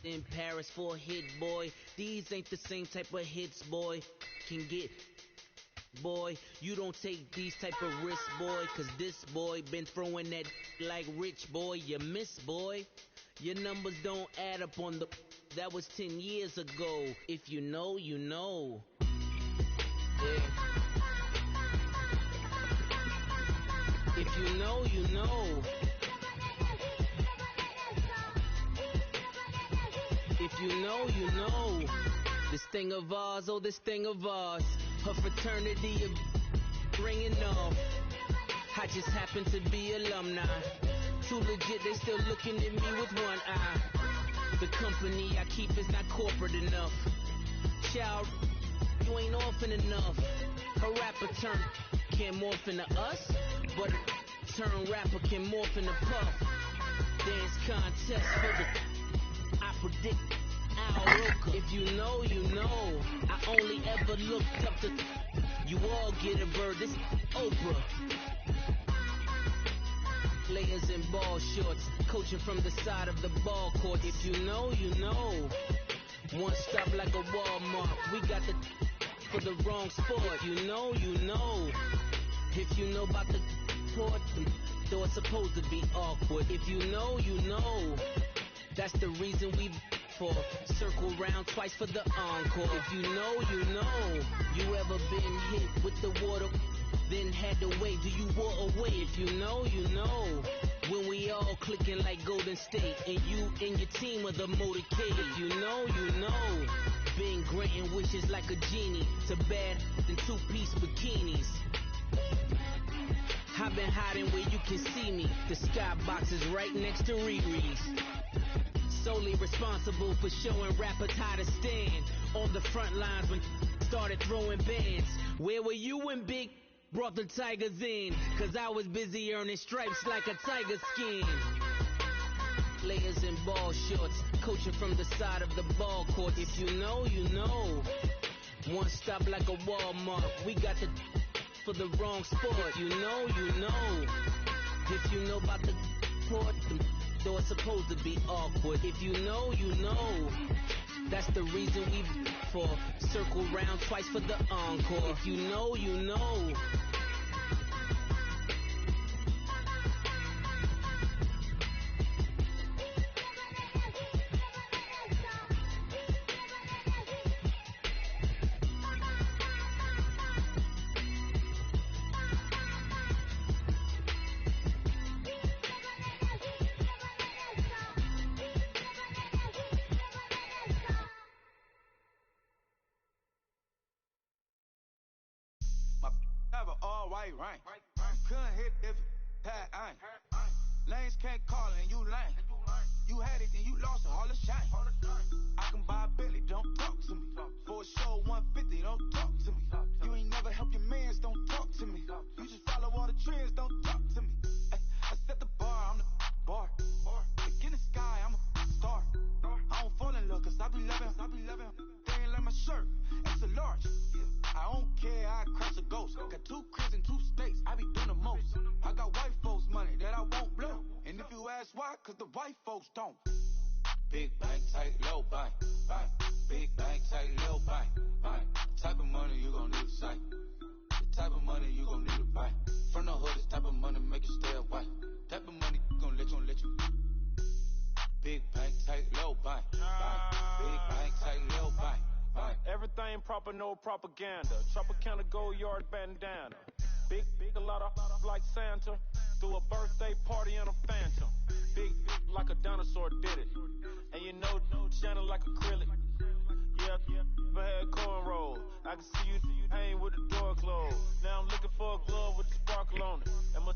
In Paris for a hit, boy. These ain't the same type of hits, boy. Can get, boy. You don't take these type of risks, boy. Cause this boy been throwing that like rich, boy. You miss, boy. Your numbers don't add up on the. That was 10 years ago. If you know, you know. Yeah. If you know, you know. If you know, you know. This thing of ours, oh, this thing of ours. Her fraternity of ringing off. I just happen to be alumni. Too legit, they still looking at me with one eye. The company I keep is not corporate enough. Child, you ain't orphan enough. A rapper turn can't morph into us, but a turn rapper can morph into Puff. Dance contest for the I predict Al Roker. If you know, you know. I only ever looked up to you all get a bird. This Oprah. Layers in ball shorts, coaching from the side of the ball court. If you know, you know. One stop like a Walmart. We got the for the wrong sport. You know, you know. If you know about the port, though it's supposed to be awkward. If you know, you know. That's the reason we for circle round twice for the encore. If you know, you know. You ever been hit with the water, then had to wait? Do you walk away? If you know, you know. When we all clicking like Golden State, and you and your team are the motorcade. If you know, you know. Been granting wishes like a genie to bad in two-piece bikinis. I've been hiding where you can see me. The skybox is right next to Riri's. Solely responsible for showing rappers how to stand on the front lines when started throwing bands. Where were you when Big brought the Tigers in? Cause I was busy earning stripes like a tiger skin. Layers in ball shorts, coaching from the side of the ball court. If you know, you know. One stop like a Walmart. We got the for the wrong sport. You know, you know. If you know about the port, though it's supposed to be awkward. If you know, you know. That's the reason we for circle round twice for the encore. If you know, you know. Right. Couldn't hit if it had ain't. Lanes can't call and you lame. You had it, then you lost it, all the shine. I can buy a Billy, don't talk to me. For a show 150, don't talk to me. You ain't never help your mans, don't talk to me. You just follow all the trends, don't talk to me. I set the bar, I'm the bar. Look in the sky, I'm a star. I don't fall in love, cause I be loving. They ain't like my shirt, extra large. I don't care, I crash a ghost. Got 2 cribs in 2 states, I be doing the most. I got white folks money that I won't blow. And if you ask why, cause the white folks don't. Big bank, tight, low bank. Big bank, tight, low bank. Type of money you gon' need a sight. The type of money you gon' need to buy. From the hood, this type of money make you stay away. Type of money gon' let you. Big bank, tight, low bank. Big bank, tight, low bank. Everything proper, no propaganda. Tropicana gold yard bandana. Big, a lot of like Santa. Threw a birthday party in a phantom. Big like a dinosaur did it. And you know, shining like acrylic. Yeah, never had cornrows. I can see you hang with the door closed. Now I'm looking for a glove with the sparkle on it. And my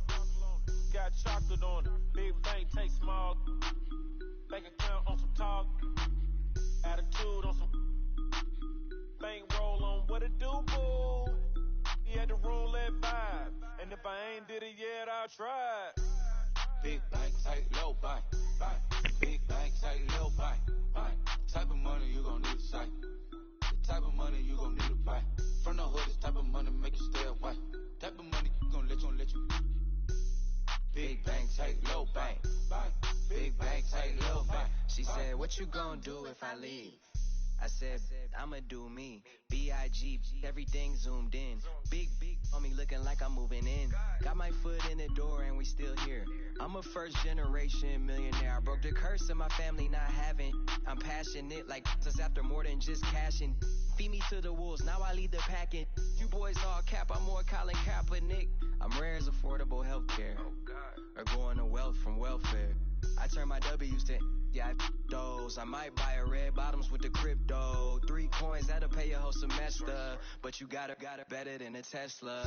got chocolate on it. Big bank, take small. Bank account on some talk. Attitude on some. Bank roll on what it do, boo. He had the roulette vibe. And if I ain't did it yet, I'll try. Big bank, tight, low bank. Big bank, tight, low bank. Type of money you gon' need a sight. The type of money you gon' need to buy. From the hood, this type of money make you stay away. Type of money gon' let you. Big bank, tight, low bank. Big bank, tight, low bank. She said, what you gon' do if I leave? I said, I'ma do me. B.I.G. Everything zoomed in. Big on me looking like I'm moving in. Got my foot in the door and we still here. I'm a first generation millionaire. I broke the curse of my family not having. I'm passionate like us after more than just cashing. Feed me to the wolves, now I lead the packing. You boys all cap, I'm more Colin Kaepernick. I'm rare as affordable healthcare. Or going to wealth from welfare. I turn my W's to those. I might buy a red bottoms with the crypto. 3 coins, that'll pay your whole semester. But you gotta better than a Tesla.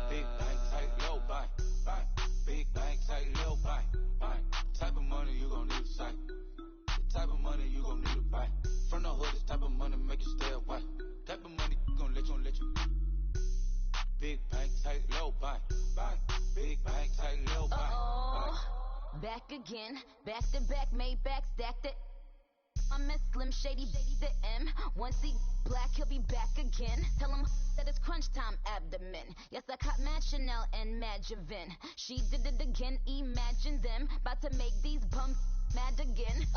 Big bank, tight, low bank. Big bank, tight, low bank. Type of money you gon' need a sight. The type of money you gon' need to buy. From the hood, this type of money make you stay away. Type of money gon' let you. Big bank, tight, low bank. Big bank, tight, low bank. Back again, back to back, made back, stacked it. I miss Slim Shady, the M. Once he black, he'll be back again. Tell him that it's crunch time abdomen. Yes, I caught Mad Chanel and Mad Javin. She did it again, imagine them. About to make these bums mad again.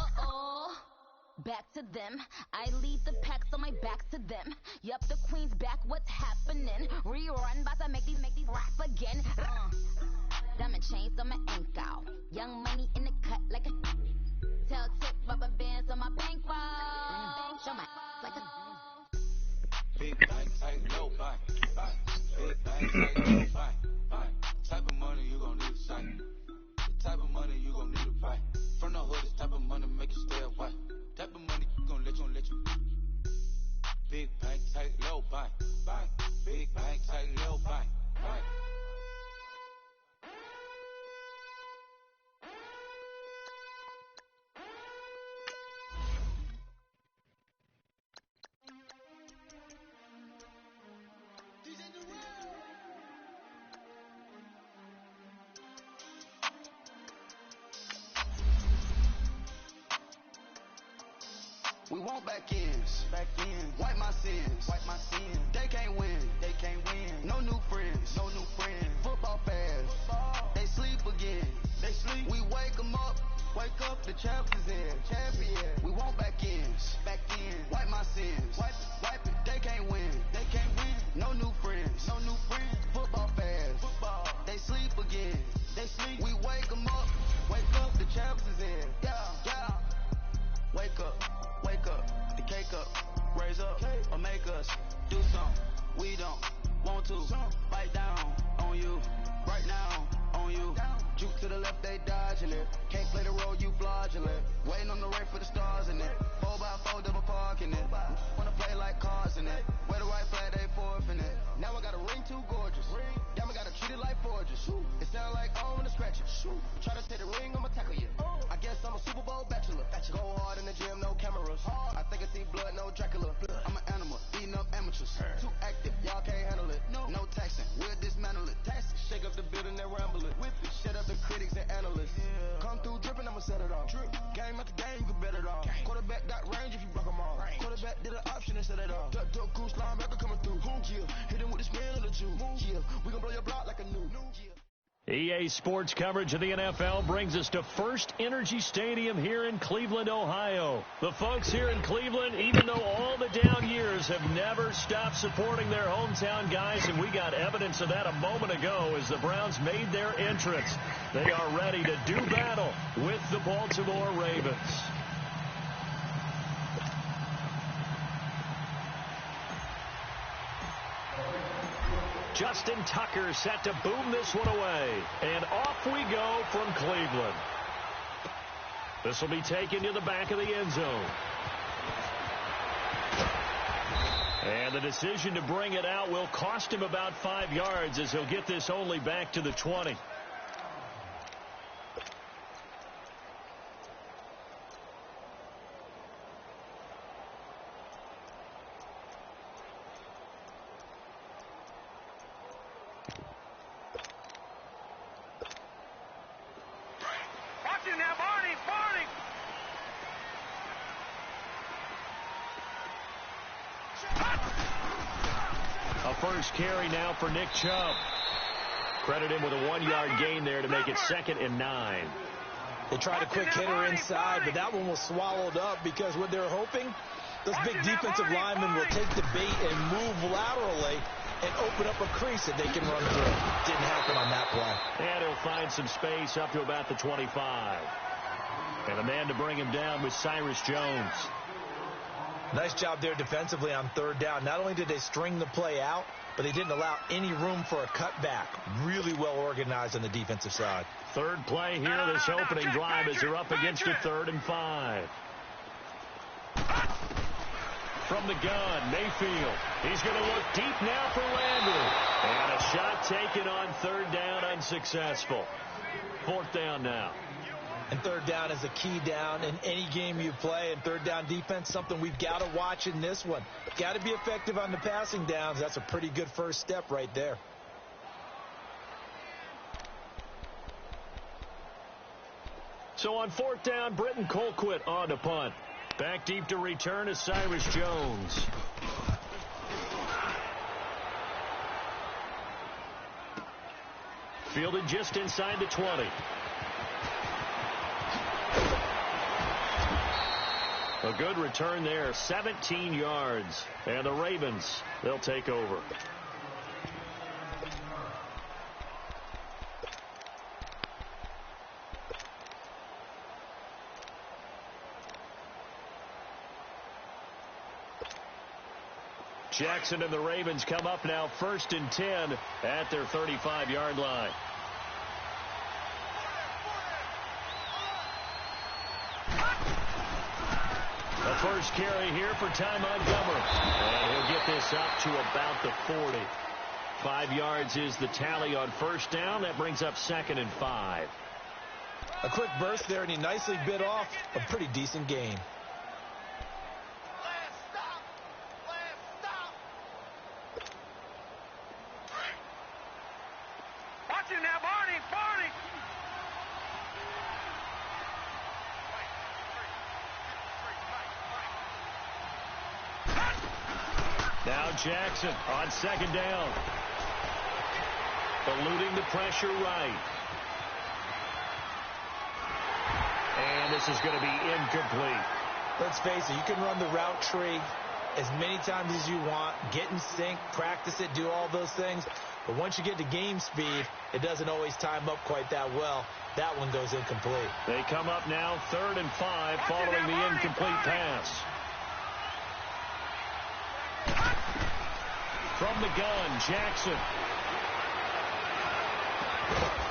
Back to them. I lead the packs on my back to them. Yup, the queen's back, what's happening? Rerun, about to make these rap again. Diamond chains on my ankle. Young money in the cut like a tell tip rubber bands on my bankroll. Show my like a big bank, tight, low bank. Big bank, tight, low bank. Type of money you gon' need a sight. The type of money you gon' need to buy. From the hood, this type of money make you stay away. Type of money gon' let you. Big bank, tight, low bank. Big bank, tight, low bank. We want back ends. Wipe my sins. They can't win. No new friends. Football fans. They sleep again. We wake them up. The champs is in. We want back ends. Wipe my sins. Wipe it. They can't win. No new friends. Football fans. They sleep again. We wake them up. The champs is in. Yeah. Wake up, the cake up, raise up, or make us do something we don't want to. Bite down on you, right now on you. Juke to the left, they dodging it. Can't play the role, you fraudulent. Waiting on the rain for the stars in it. 4x4 double parking it. Wanna play like cars in it. Where the right flag, they forfeiting it. Now I got a ring too gorgeous. Damn, I gotta treat it like forgery. gorgeous. It sound like I'm in the scratches. Try to take the ring, I'ma tackle you. I guess I'm a Super Bowl bachelor. Go hard in the gym, no cameras. I think I see blood, no Dracula. I'm an animal, eating up amateurs. Too active, y'all can't handle it. No taxing, we'll dismantle it. Shake up the building and ramble it. Whip it, shut up the critics and analysts. Come through dripping, I'ma set it off. Game after game, you can bet it off. Quarterback got range if you block them all. Quarterback did an option and set it off. Duck, goose, linebacker coming through. Yeah, hit him with the spin of the juice. Yeah, we gon' blow your block like a new. EA Sports coverage of the NFL brings us to First Energy Stadium here in Cleveland, Ohio. The folks here in Cleveland, even though all the down years, have never stopped supporting their hometown guys, and we got evidence of that a moment ago as the Browns made their entrance. They are ready to do battle with the Baltimore Ravens. Justin Tucker set to boom this one away. And off we go from Cleveland. This will be taken to the back of the end zone. And the decision to bring it out will cost him about 5 yards as he'll get this only back to the 20. First carry now for Nick Chubb. Credit him with a 1-yard gain there to make it 2nd and 9. They tried a quick hitter inside, but that one was swallowed up because what they're hoping, those big defensive linemen will take the bait and move laterally and open up a crease that they can run through. Didn't happen on that play. And he'll find some space up to about the 25. And the man to bring him down was Cyrus Jones. Nice job there defensively on 3rd down. Not only did they string the play out, but they didn't allow any room for a cutback. Really well organized on the defensive side. 3rd play here, this opening drive as they're up against a 3rd and 5. From the gun, Mayfield. He's going to look deep now for Landry. And a shot taken on 3rd down, unsuccessful. 4th down now. And 3rd down is a key down in any game you play. And 3rd down defense, something we've got to watch in this one. Got to be effective on the passing downs. That's a pretty good first step right there. So on 4th down, Britton Colquitt on to punt. Back deep to return is Cyrus Jones. Fielded just inside the 20. A good return there, 17 yards. And the Ravens, they'll take over. Jackson and the Ravens come up now 1st and 10 at their 35-yard line. The first carry here for Ty Montgomery. And he'll get this up to about the 40. 5 yards is the tally on 1st down. That brings up 2nd and 5. A quick burst there, and he nicely bit off a pretty decent gain. Watch him now, Barney! Now Jackson on 2nd down. Eluding the pressure right. And this is going to be incomplete. Let's face it, you can run the route tree as many times as you want, get in sync, practice it, do all those things. But once you get to game speed, it doesn't always time up quite that well. That one goes incomplete. They come up now 3rd and 5 following the incomplete pass. From the gun, Jackson.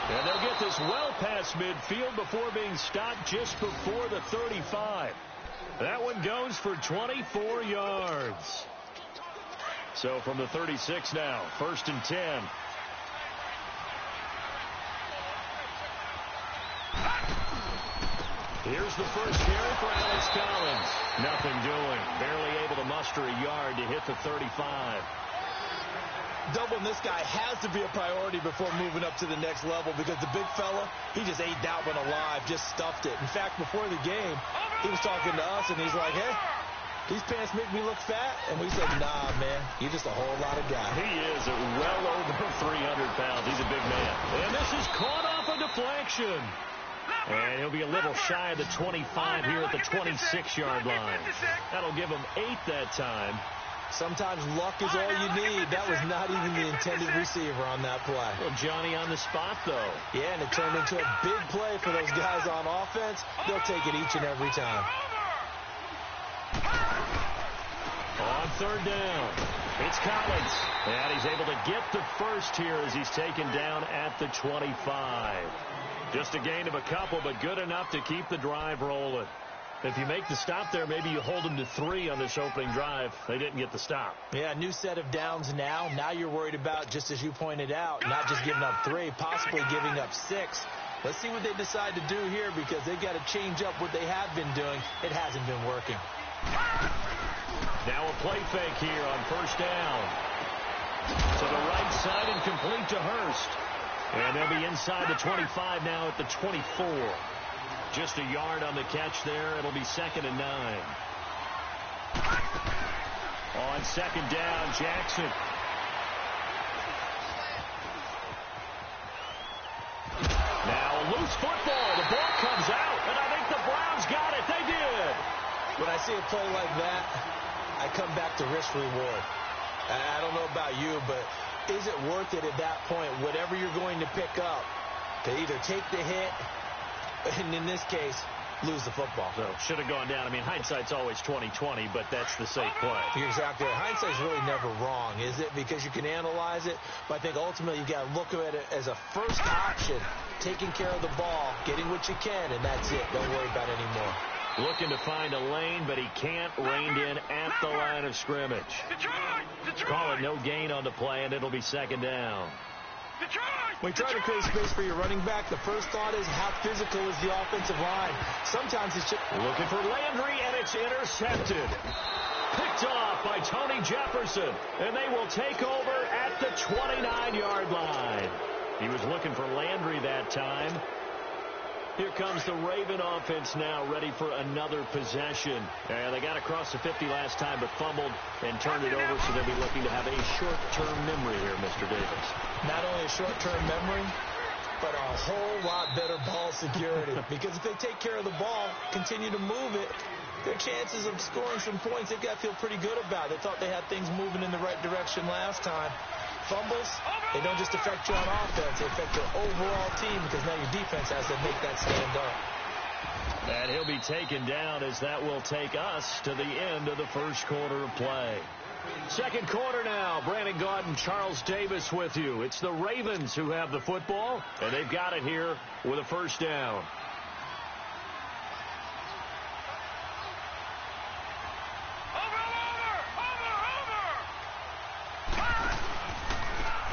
And they'll get this well past midfield before being stopped just before the 35. That one goes for 24 yards. So from the 36 now, 1st and 10. Here's the first carry for Alex Collins. Nothing doing. Barely able to muster a yard to hit the 35. Doubling this guy has to be a priority before moving up to the next level because the big fella, he just ate that one alive, just stuffed it. In fact, before the game, he was talking to us, and he's like, hey, these pants make me look fat. And we said, nah, man, you're just a whole lot of guy. He is well over 300 pounds. He's a big man. And this is caught off a deflection. And he'll be a little shy of the 25 here at the 26-yard line. That'll give him 8 that time. Sometimes luck is all you need. That was not even the intended receiver on that play. Well, Johnny on the spot, though. Yeah, and it turned into a big play for those guys on offense. They'll take it each and every time. On third down, it's Collins. And he's able to get the first here as he's taken down at the 25. Just a gain of a couple, but good enough to keep the drive rolling. If you make the stop there, maybe you hold them to 3 on this opening drive. They didn't get the stop. Yeah, new set of downs now. Now you're worried about, just as you pointed out, not just giving up 3, possibly giving up 6. Let's see what they decide to do here because they've got to change up what they have been doing. It hasn't been working. Now a play fake here on first down. To the right side and complete to Hurst. And they'll be inside the 25 now at the 24. Just a yard on the catch there. It'll be 2nd and 9. On second down, Jackson. Now a loose football. The ball comes out, and I think the Browns got it. They did. When I see a play like that, I come back to risk reward. I don't know about you, but is it worth it at that point, whatever you're going to pick up, to either take the hit, and in this case, lose the football? So should have gone down. I mean, hindsight's always 20/20, but that's the safe play. You're exactly right. Hindsight's really never wrong, is it? Because you can analyze it, but I think ultimately you got to look at it as a first option, taking care of the ball, getting what you can, and that's it. Don't worry about it anymore. Looking to find a lane, but he can't. Reined in at the line of scrimmage. Call it no gain on the play, and it'll be 2nd down. When you try to create space for your running back, the first thought is how physical is the offensive line. Sometimes it's just... Looking for Landry, and it's intercepted. Picked off by Tony Jefferson, and they will take over at the 29-yard line. He was looking for Landry that time. Here comes the Raven offense now, ready for another possession. And they got across the 50 last time, but fumbled and turned it over, so they'll be looking to have a short-term memory here, Mr. Davis. Not only a short-term memory, but a whole lot better ball security. Because if they take care of the ball, continue to move it, their chances of scoring some points, they've got to feel pretty good about. They thought they had things moving in the right direction last time. Fumbles, they don't just affect you on offense, they affect your overall team because now your defense has to make that stand up. And he'll be taken down as that will take us to the end of the first quarter of play. Second quarter now. Brandon Gaudin, Charles Davis with you. It's the Ravens who have the football, and they've got it here with a first down.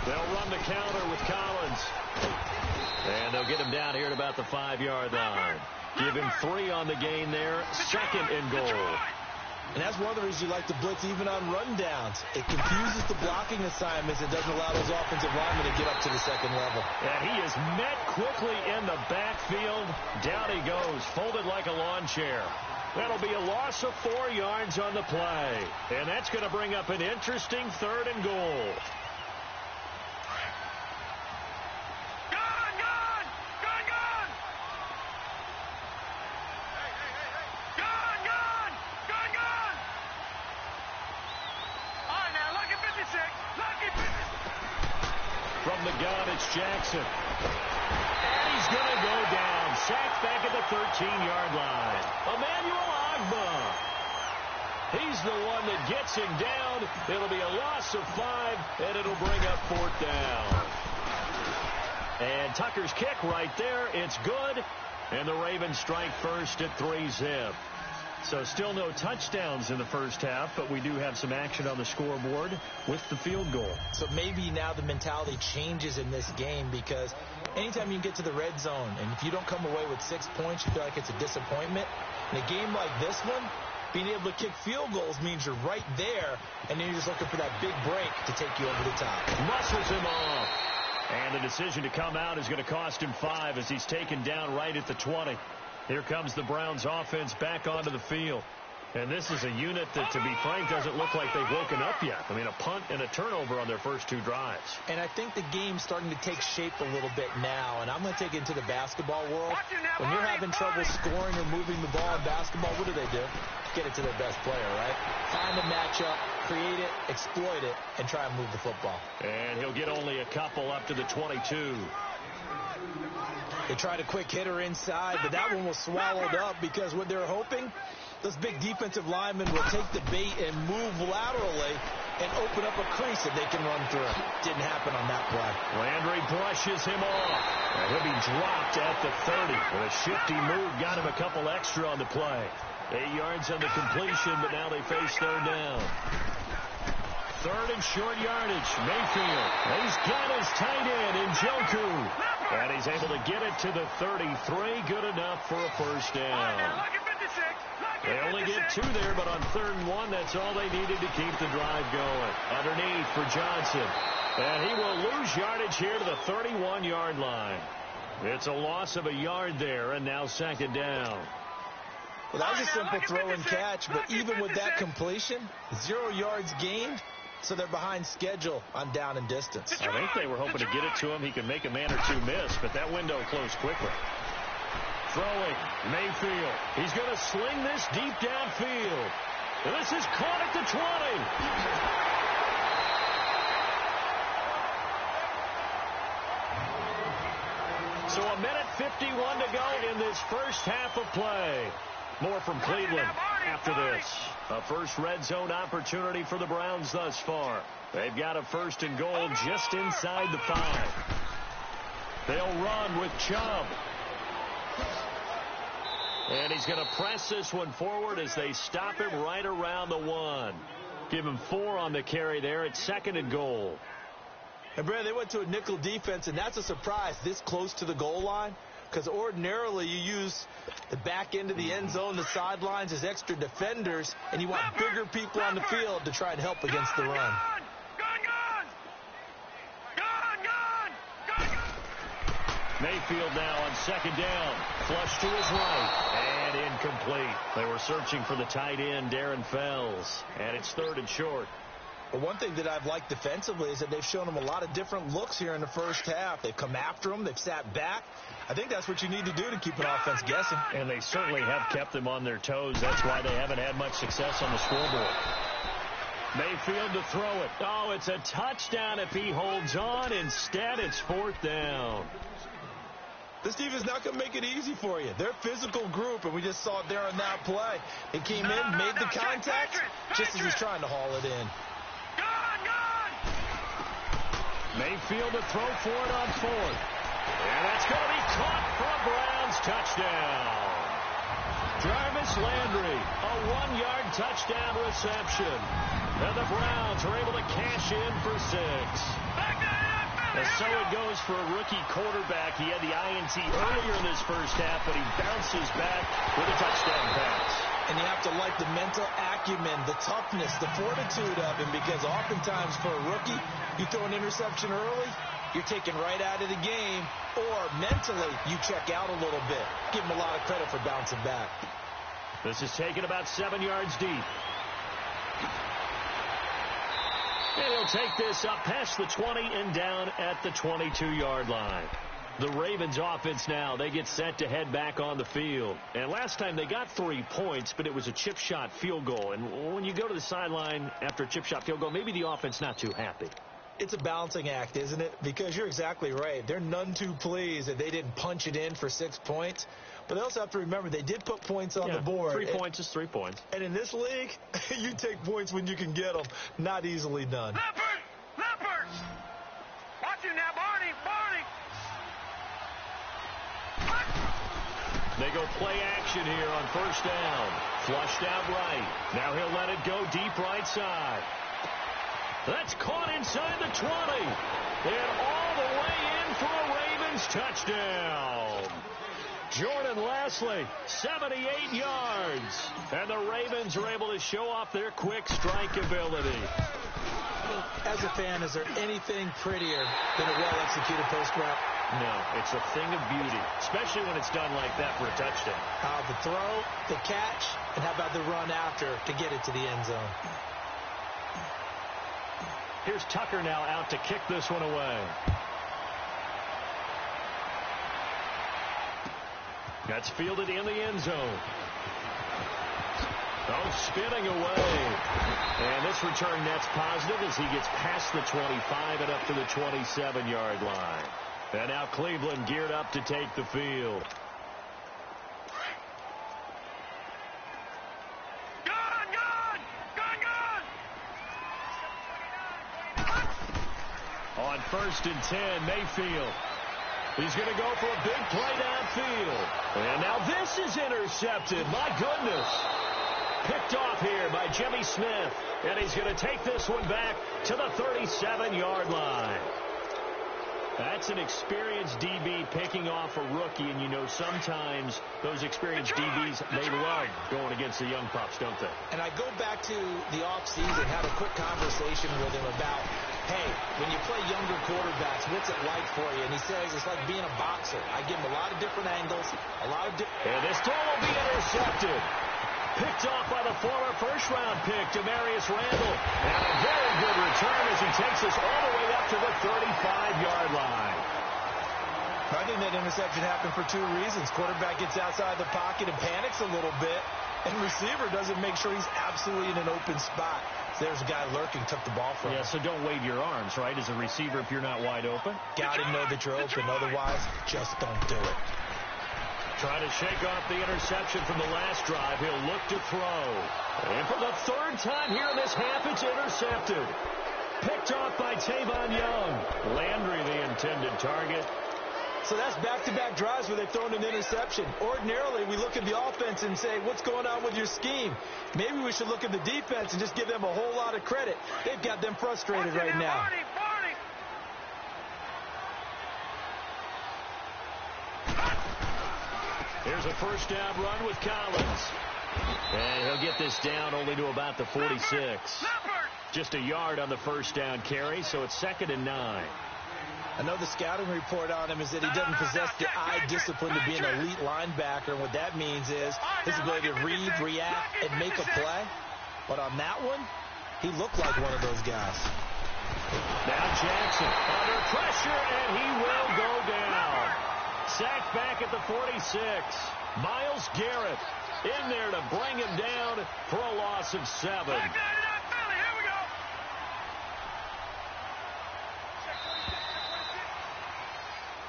They'll run the counter with Collins. And they'll get him down here at about the 5-yard line. Give him 3 on the gain there. 2nd and goal. And that's one of the reasons you like to blitz even on rundowns. It confuses the blocking assignments. It doesn't allow those offensive linemen to get up to the second level. And he is met quickly in the backfield. Down he goes, folded like a lawn chair. That'll be a loss of 4 yards on the play. And that's going to bring up an interesting 3rd and goal. From the gun, it's Jackson. And he's going to go down. Sacked back at the 13-yard line. Emmanuel Agba. He's the one that gets him down. It'll be a loss of 5, and it'll bring up 4th down. And Tucker's kick right there. It's good. And the Ravens strike first at 3-zip. So still no touchdowns in the first half, but we do have some action on the scoreboard with the field goal. So maybe now the mentality changes in this game, because anytime you get to the red zone and if you don't come away with 6 points, you feel like it's a disappointment. In a game like this one, being able to kick field goals means you're right there, and then you're just looking for that big break to take you over the top. Muscles him off. And the decision to come out is going to cost him 5 as he's taken down right at the 20. Here comes the Browns offense back onto the field. And this is a unit that, to be frank, doesn't look like they've woken up yet. I mean, a punt and a turnover on their first 2 drives. And I think the game's starting to take shape a little bit now. And I'm going to take it into the basketball world. When you're having trouble scoring or moving the ball in basketball, what do? Get it to their best player, right? Find a matchup, create it, exploit it, and try and move the football. And he'll get only a couple up to the 22. They tried a quick hitter inside, but that one was swallowed up because what they're hoping, those big defensive linemen will take the bait and move laterally and open up a crease that they can run through. Didn't happen on that play. Landry brushes him off. And he'll be dropped at the 30. With a shifty move, got him a couple extra on the play. 8 yards on the completion, but now they face 3rd down. 3rd and short yardage. Mayfield. He's got his tight end in Njoku. And he's able to get it to the 33. Good enough for a first down. They only get 2 there, but on 3rd and 1, that's all they needed to keep the drive going. Underneath for Johnson. And he will lose yardage here to the 31-yard line. It's a loss of a yard there, and now 2nd down. Well, that was a simple throw and catch, but even with that completion, 0 yards gained, so they're behind schedule on down and distance. I think they were hoping to get it to him. He could make a man or 2 miss, but that window closed quickly. Throwing, Mayfield. He's going to sling this deep downfield. And this is caught at the 20. So 1:51 to go in this first half of play. More from Cleveland after this. A first red zone opportunity for the Browns thus far. They've got a 1st and goal just inside the 5. They'll run with Chubb. And he's going to press this one forward as they stop him right around the 1. Give him 4 on the carry there at 2nd and goal. And, Brad, they went to a nickel defense, and that's a surprise this close to the goal line, because ordinarily you use the back end of the end zone, the sidelines as extra defenders, and you want bigger people on the field to try and help against the run. Mayfield now on 2nd down. Flush to his right. And incomplete. They were searching for the tight end, Darren Fells. And it's 3rd and short. But one thing that I've liked defensively is that they've shown them a lot of different looks here in the first half. They've come after them. They've sat back. I think that's what you need to do to keep an offense guessing. And they certainly have kept them on their toes. That's why they haven't had much success on the scoreboard. Mayfield to throw it. Oh, it's a touchdown if he holds on. Instead, it's 4th down. This team is not going to make it easy for you. They're a physical group, and we just saw it there on that play. They came in, made the contact, just as he's trying to haul it in. Mayfield to throw for it on 4th. And that's going to be caught for a Browns touchdown. Jarvis Landry, a 1-yard touchdown reception. And the Browns are able to cash in for 6. And so it goes for a rookie quarterback. He had the INT earlier in this first half, but he bounces back with a touchdown pass. And you have to like the mental acumen, the toughness, the fortitude of him, because oftentimes for a rookie, you throw an interception early, you're taken right out of the game, or mentally you check out a little bit. Give him a lot of credit for bouncing back. This is taken about 7 yards deep. And he'll take this up past the 20 and down at the 22-yard line. The Ravens offense now, they get set to head back on the field. And last time they got 3 points, but it was a chip shot field goal. And when you go to the sideline after a chip shot field goal, maybe the offense not too happy. It's a balancing act, isn't it? Because you're exactly right. They're none too pleased that they didn't punch it in for 6 points. But they also have to remember they did put points on the board. 3 points is 3 points. And in this league, you take points when you can get them. Not easily done. Leopard! Watch him now, Barney! They go play action here on first down. Flushed out right. Now he'll let it go deep right side. That's caught inside the 20. And all the way in for a Ravens touchdown. Jordan Leslie, 78 yards. And the Ravens are able to show off their quick strike ability. As a fan, is there anything prettier than a well-executed post route? No, it's a thing of beauty, especially when it's done like that for a touchdown. The throw, the catch, and how about the run after to get it to the end zone? Here's Tucker now out to kick this one away. That's fielded in the end zone. Oh, spinning away. And this return net's positive as he gets past the 25 and up to the 27-yard line. And now Cleveland geared up to take the field. On 1st and 10, Mayfield. He's going to go for a big play downfield. And now this is intercepted. My goodness. Picked off here by Jimmy Smith. And he's going to take this one back to the 37-yard line. That's an experienced DB picking off a rookie, and you know sometimes those experienced DBs, they love going against the young pups, don't they? And I go back to the offseason, had a quick conversation with him about, hey, when you play younger quarterbacks, what's it like for you? And he says it's like being a boxer. I give him a lot of different angles, a lot of different... And this throw will be intercepted. Picked off by the former first-round pick, Demarius Randall. And a very good return as he takes us all the way up to the 35-yard line. I think that interception happened for two reasons. Quarterback gets outside the pocket and panics a little bit, and receiver doesn't make sure he's absolutely in an open spot. So there's a guy lurking, took the ball from him. Yeah, so don't wave your arms, right, as a receiver if you're not wide open. Got to know that you're open. Otherwise, just don't do it. Trying to shake off the interception from the last drive. He'll look to throw. And for the third time here in this half, it's intercepted. Picked off by Tavon Young. Landry, the intended target. So that's back-to-back drives where they've thrown an interception. Ordinarily, we look at the offense and say, what's going on with your scheme? Maybe we should look at the defense and just give them a whole lot of credit. They've got them frustrated right now. Here's a first down run with Collins. And he'll get this down only to about the 46. Just a yard on the first down carry, so it's 2nd and 9. I know the scouting report on him is that he doesn't possess the eye discipline to be an elite linebacker. And what that means is his ability to read, react, and make a play. But on that one, he looked like one of those guys. Now Jackson under pressure, and he will go down. Sacked back at the 46. Myles Garrett in there to bring him down for a loss of 7.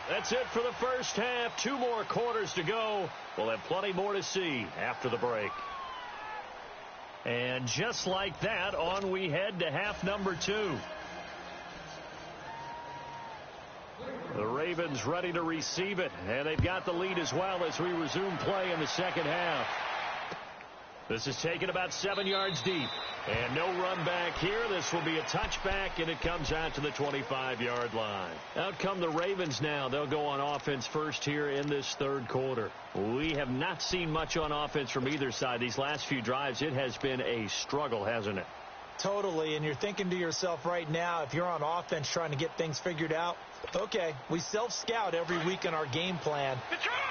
That's it for the first half. 2 more quarters to go. We'll have plenty more to see after the break. And just like that, on we head to half number 2. The Ravens ready to receive it, and they've got the lead as well as we resume play in the second half. This is taken about 7 yards deep, and no run back here. This will be a touchback, and it comes out to the 25-yard line. Out come the Ravens now. They'll go on offense first here in this third quarter. We have not seen much on offense from either side. These last few drives, it has been a struggle, hasn't it? Totally, and you're thinking to yourself right now, if you're on offense trying to get things figured out, okay, we self-scout every week in our game plan.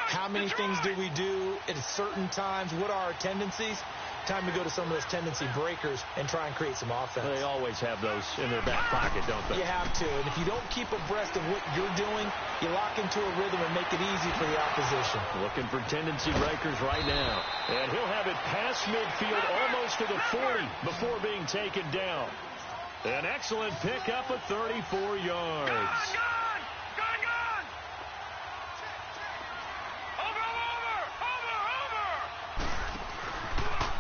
How many things do we do at certain times? What are our tendencies? Time to go to some of those tendency breakers and try and create some offense. They always have those in their back pocket, don't they? You have to, and if you don't keep abreast of what you're doing, you lock into a rhythm and make it easy for the opposition. Looking for tendency breakers right now. And he'll have it past midfield almost to the 40 before being taken down. An excellent pickup of 34 yards.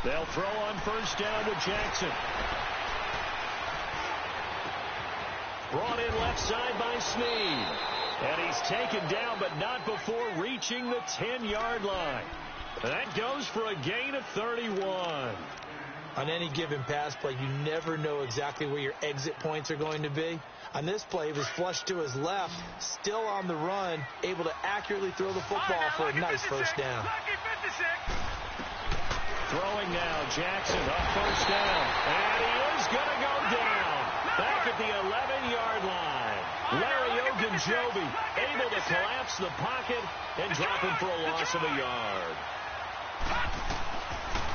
They'll throw on first down with Jackson. Brought in left side by Snead. And he's taken down, but not before reaching the 10-yard line. That goes for a gain of 31. On any given pass play, you never know exactly where your exit points are going to be. On this play, he was flushed to his left, still on the run, able to accurately throw the football for a nice first down. Throwing now, Jackson up first down. And he is going to go down. Back at the 11-yard line. Larry Ogunjobi able to collapse the pocket and drop him for a loss of a yard.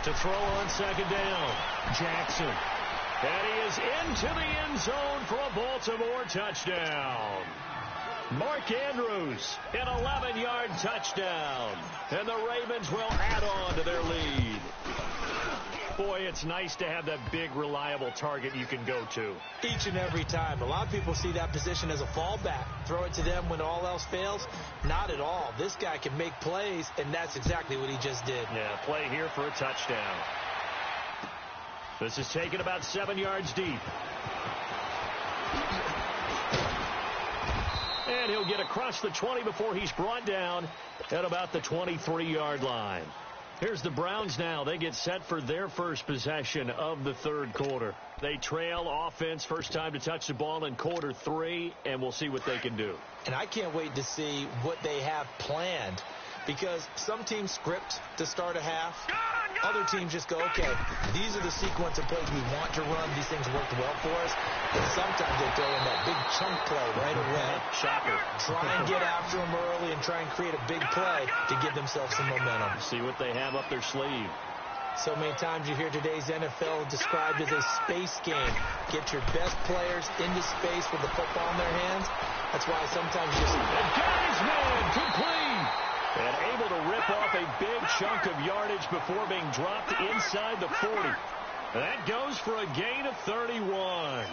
To throw on second down, Jackson. And he is into the end zone for a Baltimore touchdown. Mark Andrews, an 11-yard touchdown. And the Ravens will add on to their lead. Boy, it's nice to have that big, reliable target you can go to. Each and every time. A lot of people see that position as a fallback. Throw it to them when all else fails. Not at all. This guy can make plays, and that's exactly what he just did. Yeah, play here for a touchdown. This is taken about 7 yards deep. And he'll get across the 20 before he's brought down at about the 23-yard line. Here's the Browns now. They get set for their first possession of the third quarter. They trail offense, first time to touch the ball in quarter 3, and we'll see what they can do. And I can't wait to see what they have planned, because some teams script to start a half. Other teams just go, okay, these are the sequence of plays we want to run. These things worked well for us. And sometimes they throw in that big chunk play right away. Shocker. Try and get after them early and try and create a big play to give themselves some momentum. See what they have up their sleeve. So many times you hear today's NFL described as a space game. Get your best players into space with the football in their hands. That's why sometimes you just... And got his man complete. And able to rip off a big chunk of yardage before being dropped inside the 40. That goes for a gain of 31.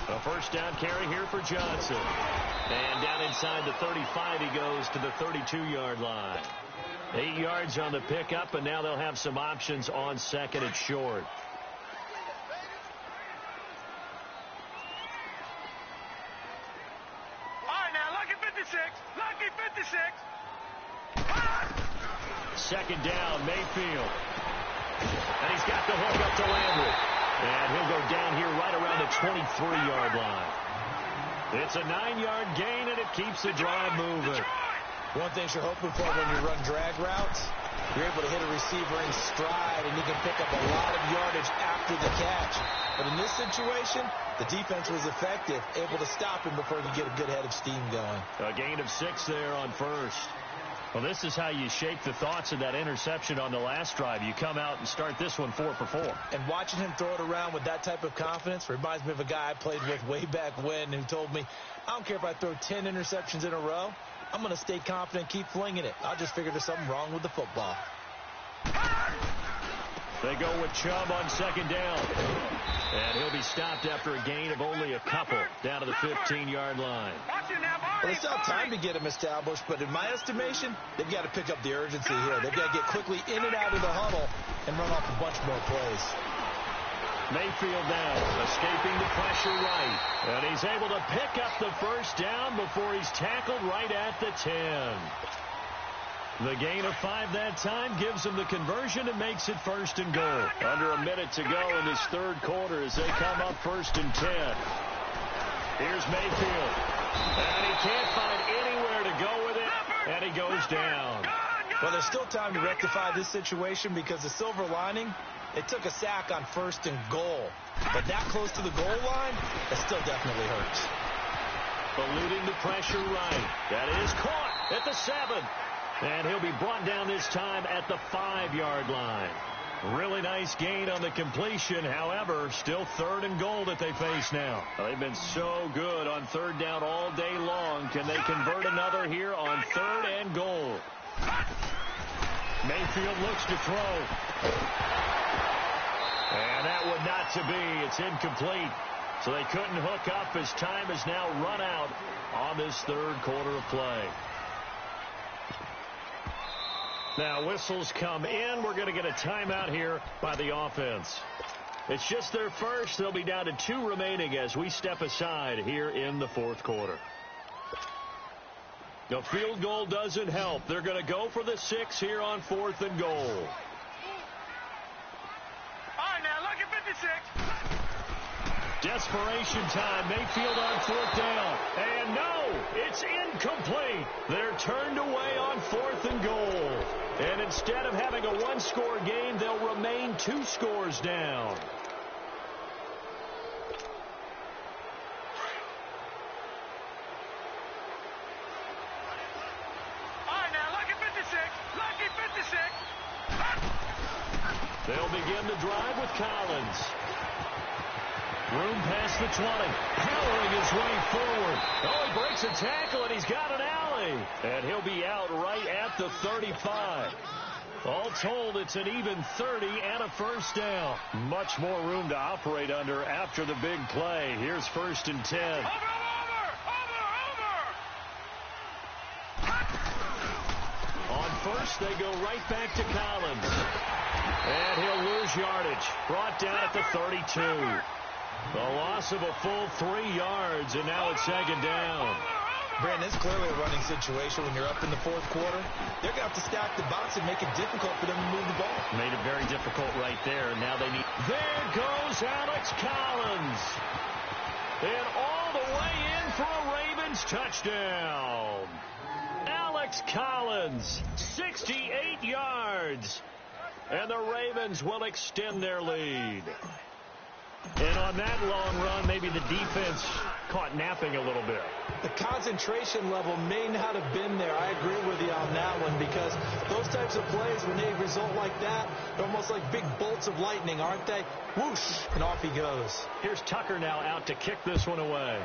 A first down carry here for Johnson. And down inside the 35 he goes to the 32-yard line. 8 yards on the pickup, and now they'll have some options on second and short. Lucky 56. Second down, Mayfield. And he's got the hook up to Landry. And he'll go down here right around the 23-yard line. It's a 9-yard gain, and it keeps the drive moving. One thing you're hoping for when you run drag routes, you're able to hit a receiver in stride, and you can pick up a lot of yardage after the catch. But in this situation, the defense was effective, able to stop him before he could get a good head of steam going. A gain of 6 there on first. Well, this is how you shake the thoughts of that interception on the last drive. You come out and start this one 4 for 4. And watching him throw it around with that type of confidence reminds me of a guy I played with way back when who told me, I don't care if I throw 10 interceptions in a row. I'm going to stay confident and keep flinging it. I'll just figure there's something wrong with the football. They go with Chubb on second down. And he'll be stopped after a gain of only a couple down to the 15-yard line. Well, they still have time to get him established, but in my estimation, they've got to pick up the urgency here. They've got to get quickly in and out of the huddle and run off a bunch more plays. Mayfield now, escaping the pressure right. And he's able to pick up the first down before he's tackled right at the 10. The gain of 5 that time gives him the conversion and makes it first and goal. Under a minute to go in this third quarter as they come up first and 10. Here's Mayfield. And he can't find anywhere to go with it, and he goes down. Well, there's still time to rectify this situation because the silver lining, they took a sack on first and goal. But that close to the goal line, that still definitely hurts. Eluding the pressure right. That is caught at the 7. And he'll be brought down this time at the 5-yard line. Really nice gain on the completion. However, still third and goal that they face now. They've been so good on third down all day long. Can they convert another here on third and goal? Mayfield looks to throw. And that would not to be. It's incomplete. So they couldn't hook up as time has now run out on this third quarter of play. Now whistles come in. We're going to get a timeout here by the offense. It's just their first. They'll be down to 2 remaining as we step aside here in the fourth quarter. The field goal doesn't help. They're going to go for the 6 here on 4th and goal. All right, now, look at 56. Desperation time. Mayfield on 4th down. And no, it's incomplete. They're turned away on 4th and goal. And instead of having a 1-score game, they'll remain 2 scores down. They'll begin the drive with Collins. Room past the 20. Powering his way forward. Oh, he breaks a tackle, and he's got an alley. And he'll be out right at the 35. All told, it's an even 30 and a first down. Much more room to operate under after the big play. Here's 1st and 10. On first, they go right back to Collins. And he'll lose yardage. Brought down at the 32. A loss of a full 3 yards, and now it's 2nd down. Brandon, it's clearly a running situation when you're up in the 4th quarter. They're going to have to stack the box and make it difficult for them to move the ball. Made it very difficult right there. Now they need... There goes Alex Collins. And all the way in for a Ravens touchdown. Alex Collins, 68 yards. And the Ravens will extend their lead. And on that long run, maybe the defense caught napping a little bit. The concentration level may not have been there. I agree with you on that one, because those types of plays, when they result like that, they're almost like big bolts of lightning, aren't they? Whoosh, and off he goes. Here's Tucker now out to kick this one away.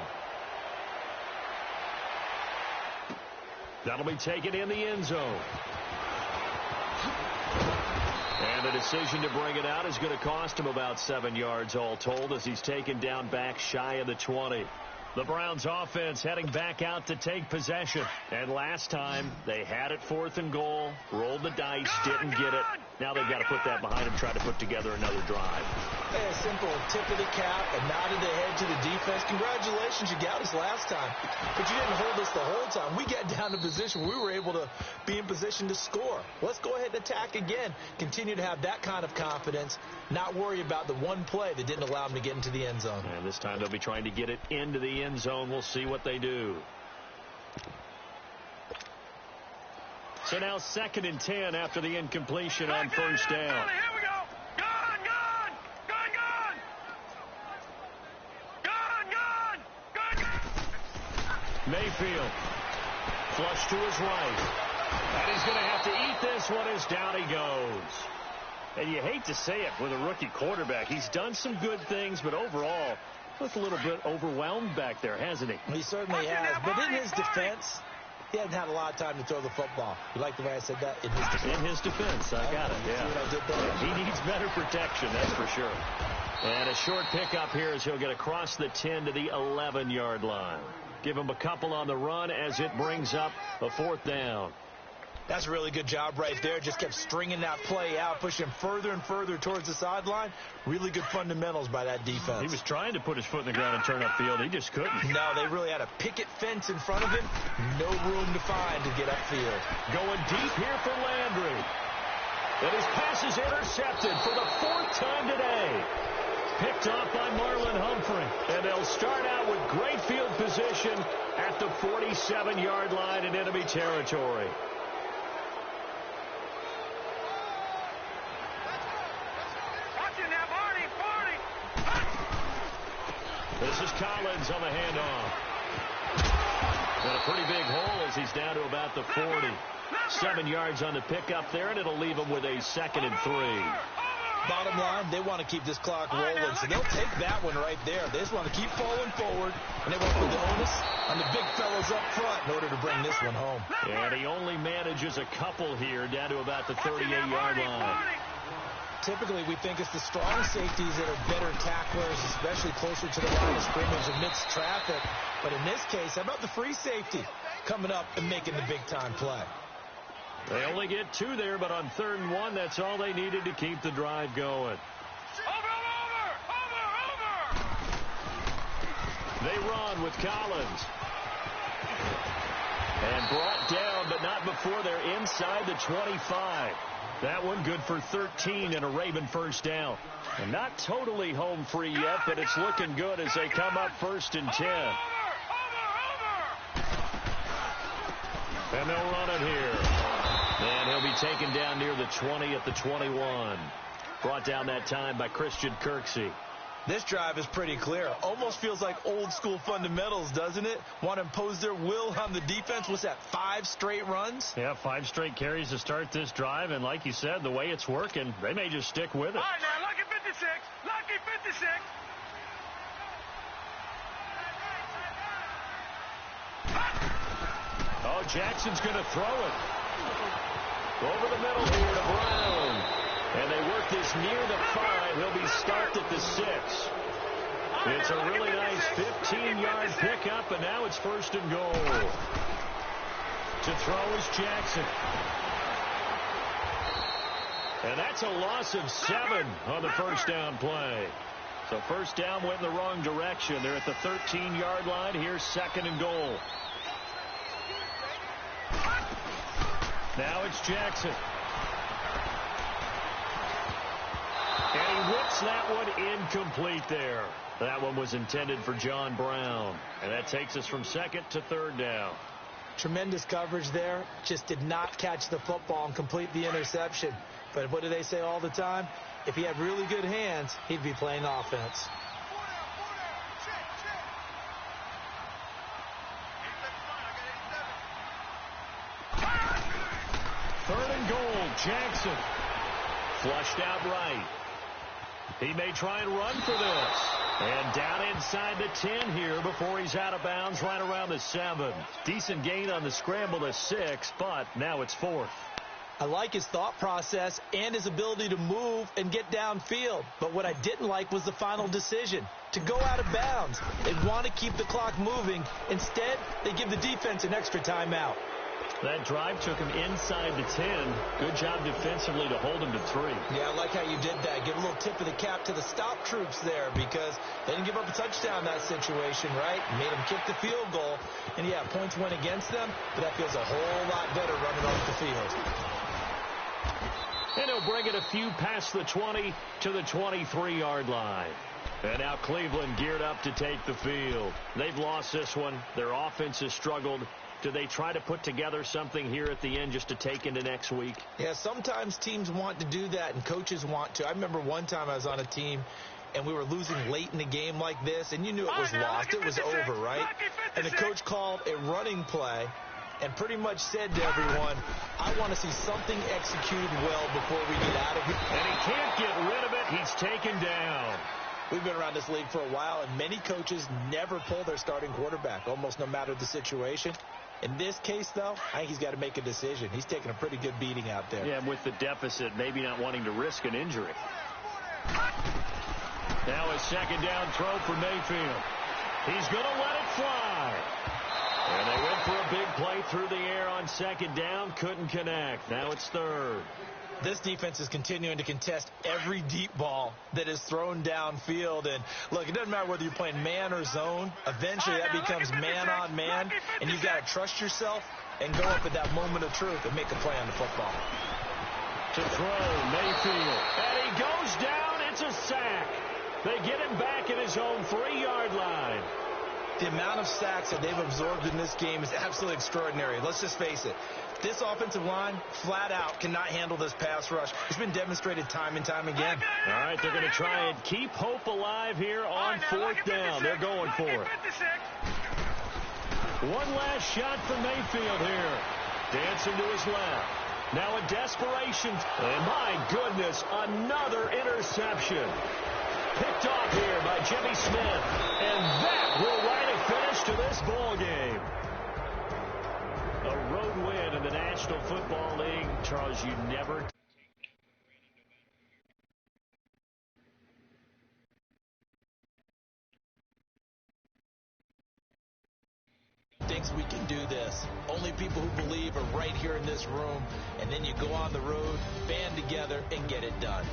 That'll be taken in the end zone. And the decision to bring it out is going to cost him about 7 yards all told, as he's taken down back shy of the 20. The Browns offense heading back out to take possession. And last time they had it 4th and goal, rolled the dice, didn't get it. Now they've got to put that behind them, try to put together another drive. Hey, a simple tip of the cap, a nod of the head to the defense. Congratulations, you got us last time. But you didn't hold us the whole time. We got down to position. We were able to be in position to score. Let's go ahead and attack again. Continue to have that kind of confidence. Not worry about the one play that didn't allow them to get into the end zone. And this time they'll be trying to get it into the end zone. We'll see what they do. So now 2nd and 10 after the incompletion on 1st down. Here we go. Gone. Mayfield. Flush to his right. And he's going to have to eat this one as down he goes. And you hate to say it with a rookie quarterback. He's done some good things, but overall, looks a little bit overwhelmed back there, hasn't he? He certainly has. But in his defense, he hasn't had a lot of time to throw the football. You like the way I said that? In his defense. In his defense. I got it, yeah. See what I did there? He needs better protection, that's for sure. And a short pickup here as he'll get across the 10 to the 11-yard line. Give him a couple on the run as it brings up a 4th down. That's a really good job right there. Just kept stringing that play out, pushing further and further towards the sideline. Really good fundamentals by that defense. He was trying to put his foot in the ground and turn upfield. He just couldn't. No, they really had a picket fence in front of him. No room to find to get upfield. Going deep here for Landry. And his pass is intercepted for the 4th time today. Picked off by Marlon Humphrey. And they'll start out with great field position at the 47-yard line in enemy territory. This is Collins on the handoff. And a pretty big hole as he's down to about the 40. 7 yards on the pickup there, and it'll leave him with a 2nd and 3. Bottom line, they want to keep this clock rolling, so they'll take that one right there. They just want to keep falling forward, and they want to put the onus on the big fellas up front in order to bring this one home. And he only manages a couple here, down to about the 38-yard line. Typically, we think it's the strong safeties that are better tacklers, especially closer to the line of scrimmage amidst traffic. But in this case, how about the free safety coming up and making the big-time play? They only get 2 there, but on 3rd and 1, that's all they needed to keep the drive going. Over! run with Collins. And brought down, but not before they're inside the 25. That one good for 13 and a Raven first down. And not totally home free yet, but it's looking good as they come up 1st and 10. And they'll run it here. And he'll be taken down near the 20 at the 21. Brought down that time by Christian Kirksey. This drive is pretty clear. Almost feels like old school fundamentals, doesn't it? Want to impose their will on the defense. What's that, 5 straight runs? Yeah, 5 straight carries to start this drive. And like you said, the way it's working, they may just stick with it. All right, now, lucky 56. Lucky 56. Oh, Jackson's going to throw it. Over the middle here to Brown. And they work this near the 5. He'll be stopped at the 6. It's a really nice 15-yard pickup, and now it's 1st and goal. To throw is Jackson. And that's a loss of 7 on the first down play. So first down went in the wrong direction. They're at the 13-yard line. Here's 2nd and goal. Now it's Jackson. And he whips that one incomplete there. That one was intended for John Brown. And that takes us from 2nd to 3rd down. Tremendous coverage there. Just did not catch the football and complete the interception. But what do they say all the time? If he had really good hands, he'd be playing offense. Third and goal, Jackson. Flushed out right. He may try and run for this. And down inside the 10 here before he's out of bounds right around the 7. Decent gain on the scramble to 6, but now it's 4th. I like his thought process and his ability to move and get downfield. But what I didn't like was the final decision, to go out of bounds. They want to keep the clock moving. Instead, they give the defense an extra timeout. That drive took him inside the 10. Good job defensively to hold him to 3. Yeah, I like how you did that. Give a little tip of the cap to the stop troops there because they didn't give up a touchdown in that situation, right? Made them kick the field goal. And, yeah, points went against them, but that feels a whole lot better running off the field. And he'll bring it a few past the 20 to the 23-yard line. And now Cleveland geared up to take the field. They've lost this one. Their offense has struggled. Do they try to put together something here at the end just to take into next week? Yeah, sometimes teams want to do that and coaches want to. I remember one time I was on a team and we were losing late in the game like this, and you knew it was lost. It was over, right? And the coach called a running play and pretty much said to everyone, I want to see something executed well before we get out of here. And he can't get rid of it. He's taken down. We've been around this league for a while, and many coaches never pull their starting quarterback, almost no matter the situation. In this case, though, I think he's got to make a decision. He's taking a pretty good beating out there. Yeah, with the deficit, maybe not wanting to risk an injury. Now a 2nd down throw for Mayfield. He's going to let it fly. And they went for a big play through the air on 2nd down. Couldn't connect. Now it's 3rd. This defense is continuing to contest every deep ball that is thrown downfield. And, look, it doesn't matter whether you're playing man or zone. Eventually, that becomes man-on-man, and you've got to trust yourself and go up at that moment of truth and make a play on the football. To throw, Mayfield. And he goes down. It's a sack. They get him back at his own 3-yard line. The amount of sacks that they've absorbed in this game is absolutely extraordinary. Let's just face it. This offensive line, flat out, cannot handle this pass rush. It's been demonstrated time and time again. All right, they're going to try and keep hope alive here on 4th down. They're going for it. One last shot for Mayfield here. Dancing to his left. Now a desperation. And my goodness, another interception. Picked off here by Jimmy Smith. And that will write a finish to this ball game. A road win in the National Football League. Charles, you never... Thinks we can do this. Only people who believe are right here in this room. And then you go on the road, band together, and get it done.